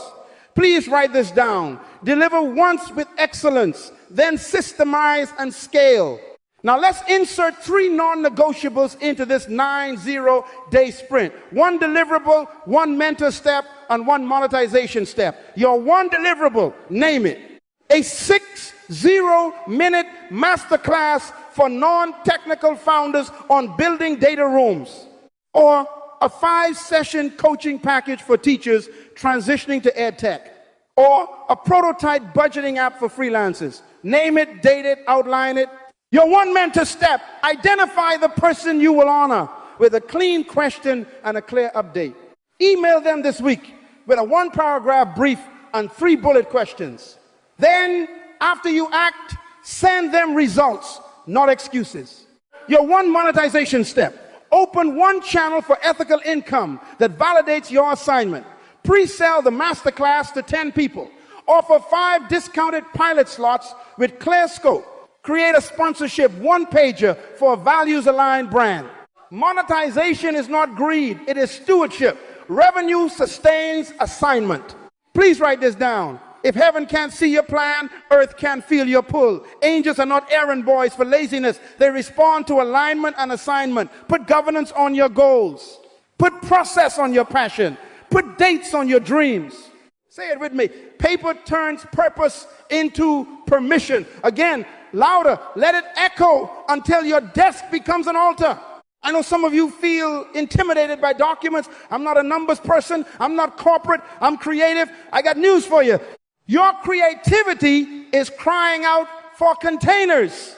Please write this down. Deliver once with excellence, then systemize and scale. Now let's insert 3 non-negotiables into this 90-day sprint. 1 deliverable, 1 mentor step, and 1 monetization step. Your 1 deliverable, name it. A 60-minute masterclass for non-technical founders on building data rooms. Or a 5-session coaching package for teachers transitioning to EdTech. Or a prototype budgeting app for freelancers. Name it, date it, outline it. Your 1 mentor step, identify the person you will honor with a clean question and a clear update. Email them this week with a 1-paragraph brief and 3 bullet questions. Then, after you act, send them results, not excuses. Your 1 monetization step, open 1 channel for ethical income that validates your assignment. Pre-sell the masterclass to 10 people. Offer 5 discounted pilot slots with clear scope. Create a sponsorship 1-pager for a values-aligned brand. Monetization is not greed, it is stewardship. Revenue sustains assignment. Please write this down. If heaven can't see your plan, earth can't feel your pull. Angels are not errand boys for laziness. They respond to alignment and assignment. Put governance on your goals. Put process on your passion. Put dates on your dreams. Say it with me. Paper turns purpose into permission. Again, louder. Let it echo until your desk becomes an altar. I know some of you feel intimidated by documents. I'm not a numbers person. I'm not corporate. I'm creative. I got news for you. Your creativity is crying out for containers.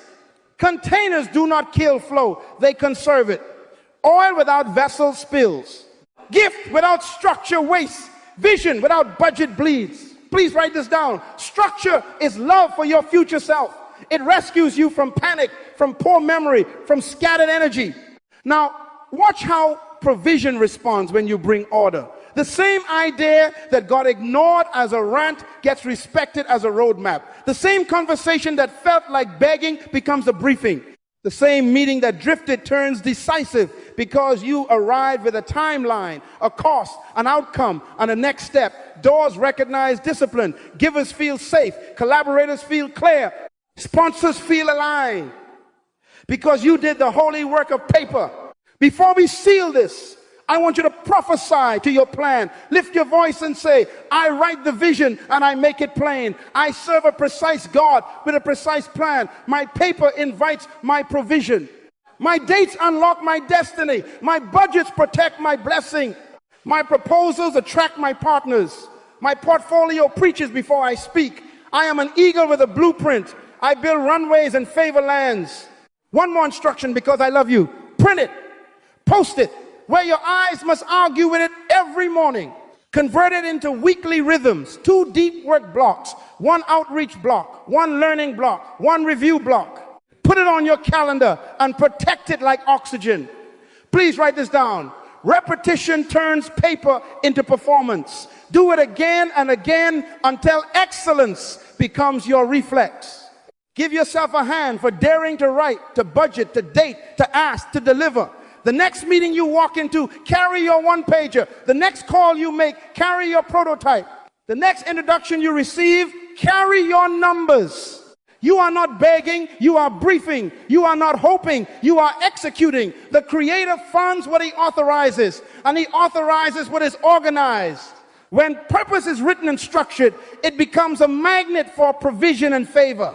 Containers do not kill flow. They conserve it. Oil without vessel spills. Gift without structure wastes. Vision without budget bleeds. Please write this down. Structure is love for your future self. It rescues you from panic, from poor memory, from scattered energy. Now, watch how provision responds when you bring order. The same idea that God ignored as a rant gets respected as a roadmap. The same conversation that felt like begging becomes a briefing. The same meeting that drifted turns decisive because you arrived with a timeline, a cost, an outcome, and a next step. Doors recognize discipline. Givers feel safe. Collaborators feel clear. Sponsors feel aligned because you did the holy work of paper. Before we seal this, I want you to prophesy to your plan. Lift your voice and say, I write the vision and I make it plain. I serve a precise God with a precise plan. My paper invites my provision. My dates unlock my destiny. My budgets protect my blessing. My proposals attract my partners. My portfolio preaches before I speak. I am an eagle with a blueprint. I build runways and favor lands. One more instruction because I love you. Print it. Post it. Where your eyes must argue with it every morning. Convert it into weekly rhythms, 2 deep work blocks, 1 outreach block, 1 learning block, 1 review block. Put it on your calendar and protect it like oxygen. Please write this down. Repetition turns paper into performance. Do it again and again until excellence becomes your reflex. Give yourself a hand for daring to write, to budget, to date, to ask, to deliver. The next meeting you walk into, carry your 1-pager. The next call you make, carry your prototype. The next introduction you receive, carry your numbers. You are not begging, you are briefing. You are not hoping, you are executing. The Creator funds what He authorizes, and He authorizes what is organized. When purpose is written and structured, it becomes a magnet for provision and favor.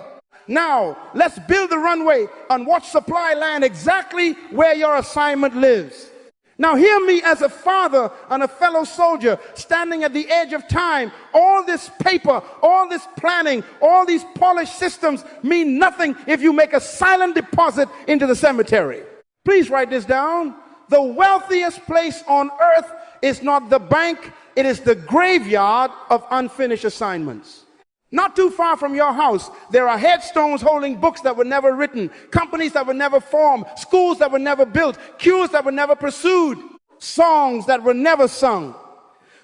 Now, let's build the runway and watch supply land exactly where your assignment lives. Now, hear me as a father and a fellow soldier standing at the edge of time. All this paper, all this planning, all these polished systems mean nothing if you make a silent deposit into the cemetery. Please write this down. The wealthiest place on earth is not the bank, it is the graveyard of unfinished assignments. Not too far from your house, there are headstones holding books that were never written, companies that were never formed, schools that were never built, cures that were never pursued, songs that were never sung.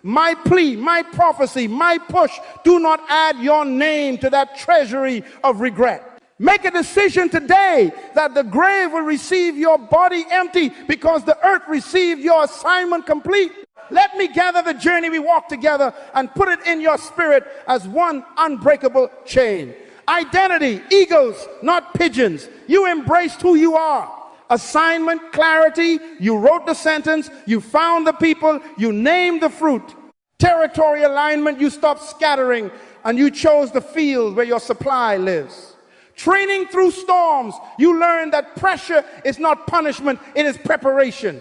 My plea, my prophecy, my push, do not add your name to that treasury of regret. Make a decision today that the grave will receive your body empty because the earth received your assignment complete. Let me gather the journey we walk together and put it in your spirit as one unbreakable chain. Identity, eagles, not pigeons. You embraced who you are. Assignment, clarity, you wrote the sentence, you found the people, you named the fruit. Territory alignment, you stopped scattering and you chose the field where your supply lives. Training through storms, you learned that pressure is not punishment, it is preparation.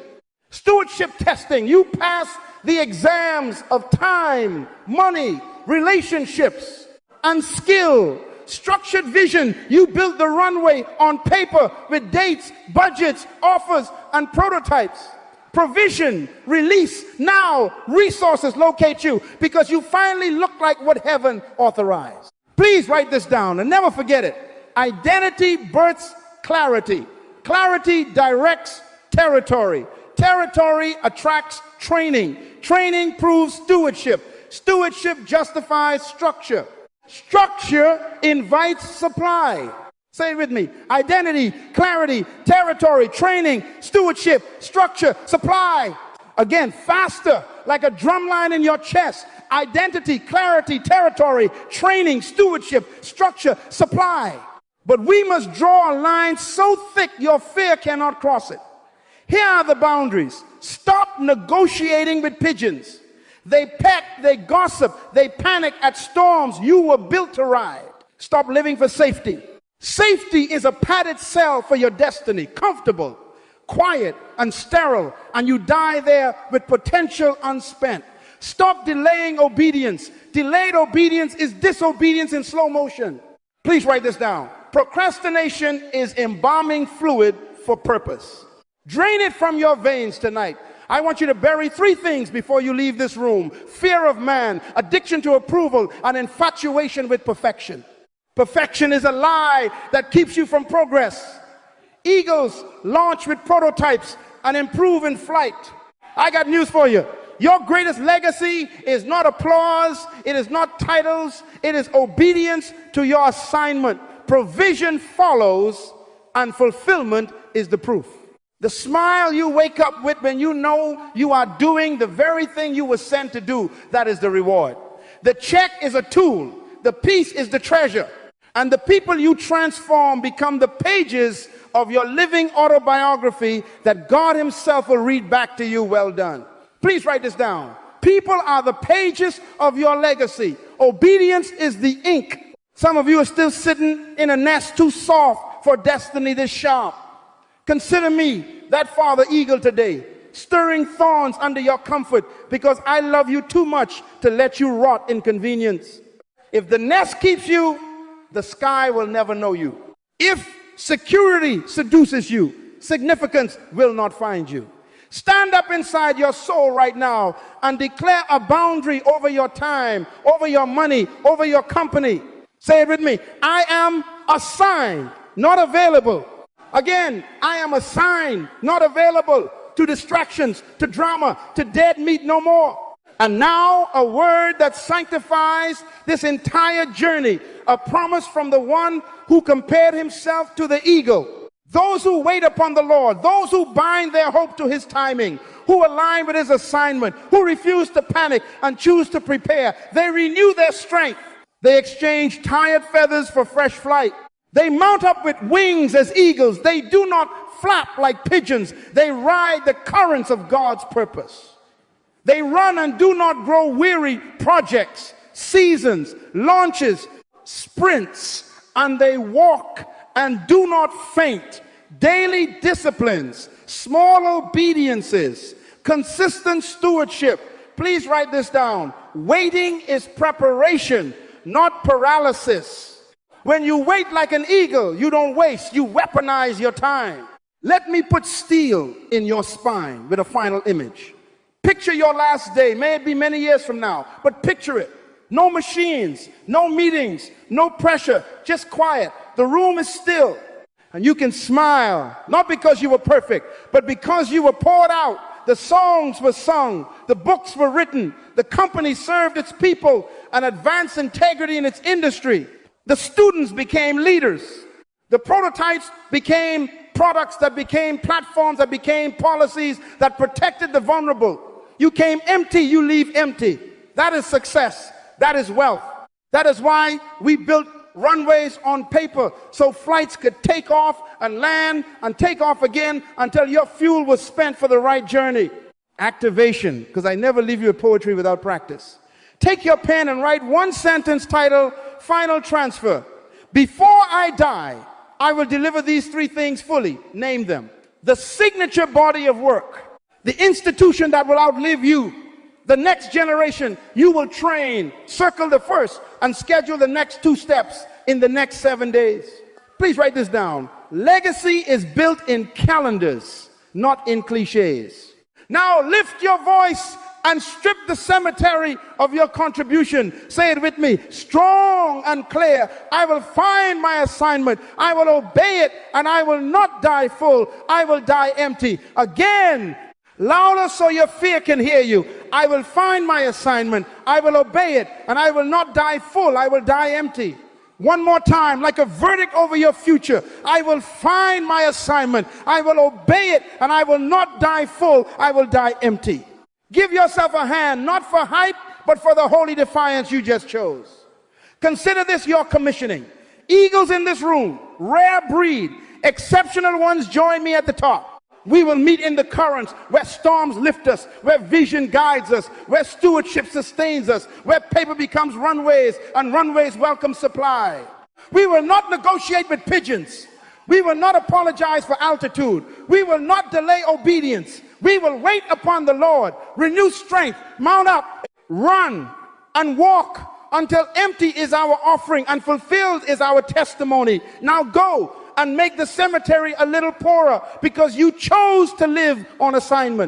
Stewardship testing, you pass the exams of time, money, relationships, and skill. Structured vision, you built the runway on paper with dates, budgets, offers, and prototypes. Provision, release, now resources locate you because you finally look like what heaven authorized. Please write this down and never forget it. Identity births clarity. Clarity directs territory. Territory attracts training. Training proves stewardship. Stewardship justifies structure. Structure invites supply. Say it with me. Identity, clarity, territory, training, stewardship, structure, supply. Again, faster, like a drum line in your chest. identity, clarity, territory, training, stewardship, structure, supply. But we must draw a line so thick your fear cannot cross it. Here are the boundaries. Stop negotiating with pigeons. They peck, they gossip, they panic at storms you were built to ride. Stop living for safety. Safety is a padded cell for your destiny, comfortable, quiet, and sterile, and you die there with potential unspent. Stop delaying obedience. Delayed obedience is disobedience in slow motion. Please write this down. Procrastination is embalming fluid for purpose. Drain it from your veins tonight. I want you to bury 3 things before you leave this room: fear of man, addiction to approval, and infatuation with perfection. Perfection is a lie that keeps you from progress. Eagles launch with prototypes and improve in flight. I got news for you. Your greatest legacy is not applause, it is not titles, it is obedience to your assignment. Provision follows, and fulfillment is the proof. The smile you wake up with when you know you are doing the very thing you were sent to do, that is the reward. The check is a tool, the peace is the treasure, and the people you transform become the pages of your living autobiography that God himself will read back to you. Well done. Please write this down. People are the pages of your legacy. Obedience is the ink. Some of you are still sitting in a nest too soft for destiny this sharp. Consider me that father eagle today, stirring thorns under your comfort, because I love you too much to let you rot in convenience. If the nest keeps you, the sky will never know you. If security seduces you, significance will not find you. Stand up inside your soul right now and declare a boundary over your time, over your money, over your company. Say it with me. I am assigned, not available. Again, I am assigned, not available to distractions, to drama, to dead meat no more. And now a word that sanctifies this entire journey, a promise from the one who compared himself to the eagle. Those who wait upon the Lord, those who bind their hope to his timing, who align with his assignment, who refuse to panic and choose to prepare, they renew their strength. They exchange tired feathers for fresh flight. They mount up with wings as eagles. They do not flap like pigeons. They ride the currents of God's purpose. They run and do not grow weary. Projects, seasons, launches, sprints, and they walk and do not faint. Daily disciplines, small obediences, consistent stewardship. Please write this down. Waiting is preparation, not paralysis. When you wait like an eagle, you don't waste, you weaponize your time. Let me put steel in your spine with a final image. Picture your last day. May it be many years from now, but picture it. No machines, no meetings, no pressure, just quiet. The room is still, and you can smile, not because you were perfect, but because you were poured out. The songs were sung, the books were written, the company served its people and advanced integrity in its industry. The students became leaders. The prototypes became products that became platforms, that became policies that protected the vulnerable. You came empty, you leave empty. That is success. That is wealth. That is why we built runways on paper so flights could take off and land and take off again until your fuel was spent for the right journey. Activation, because I never leave you with poetry without practice. Take your pen and write one sentence titled Final Transfer. Before I die, I will deliver these 3 things fully. Name them. The signature body of work, the institution that will outlive you, the next generation you will train. Circle the first and schedule the next 2 steps in the next 7 days. Please write this down. Legacy is built in calendars, not in cliches. Now lift your voice and strip the cemetery of your contribution. Say it with me. Strong and clear. I will find my assignment. I will obey it, and I will not die full. I will die empty. Again, louder so your fear can hear you. I will find my assignment. I will obey it, and I will not die full. I will die empty. One more time, like a verdict over your future. I will find my assignment. I will obey it, and I will not die full. I will die empty. Give yourself a hand, not for hype, but for the holy defiance you just chose. Consider this your commissioning. Eagles in this room, rare breed, exceptional ones, join me at the top. We will meet in the currents where storms lift us, where vision guides us, where stewardship sustains us, where paper becomes runways and runways welcome supply. We will not negotiate with pigeons. We will not apologize for altitude. We will not delay obedience. We will wait upon the Lord, renew strength, mount up, run, and walk until empty is our offering and fulfilled is our testimony. Now go and make the cemetery a little poorer because you chose to live on assignment.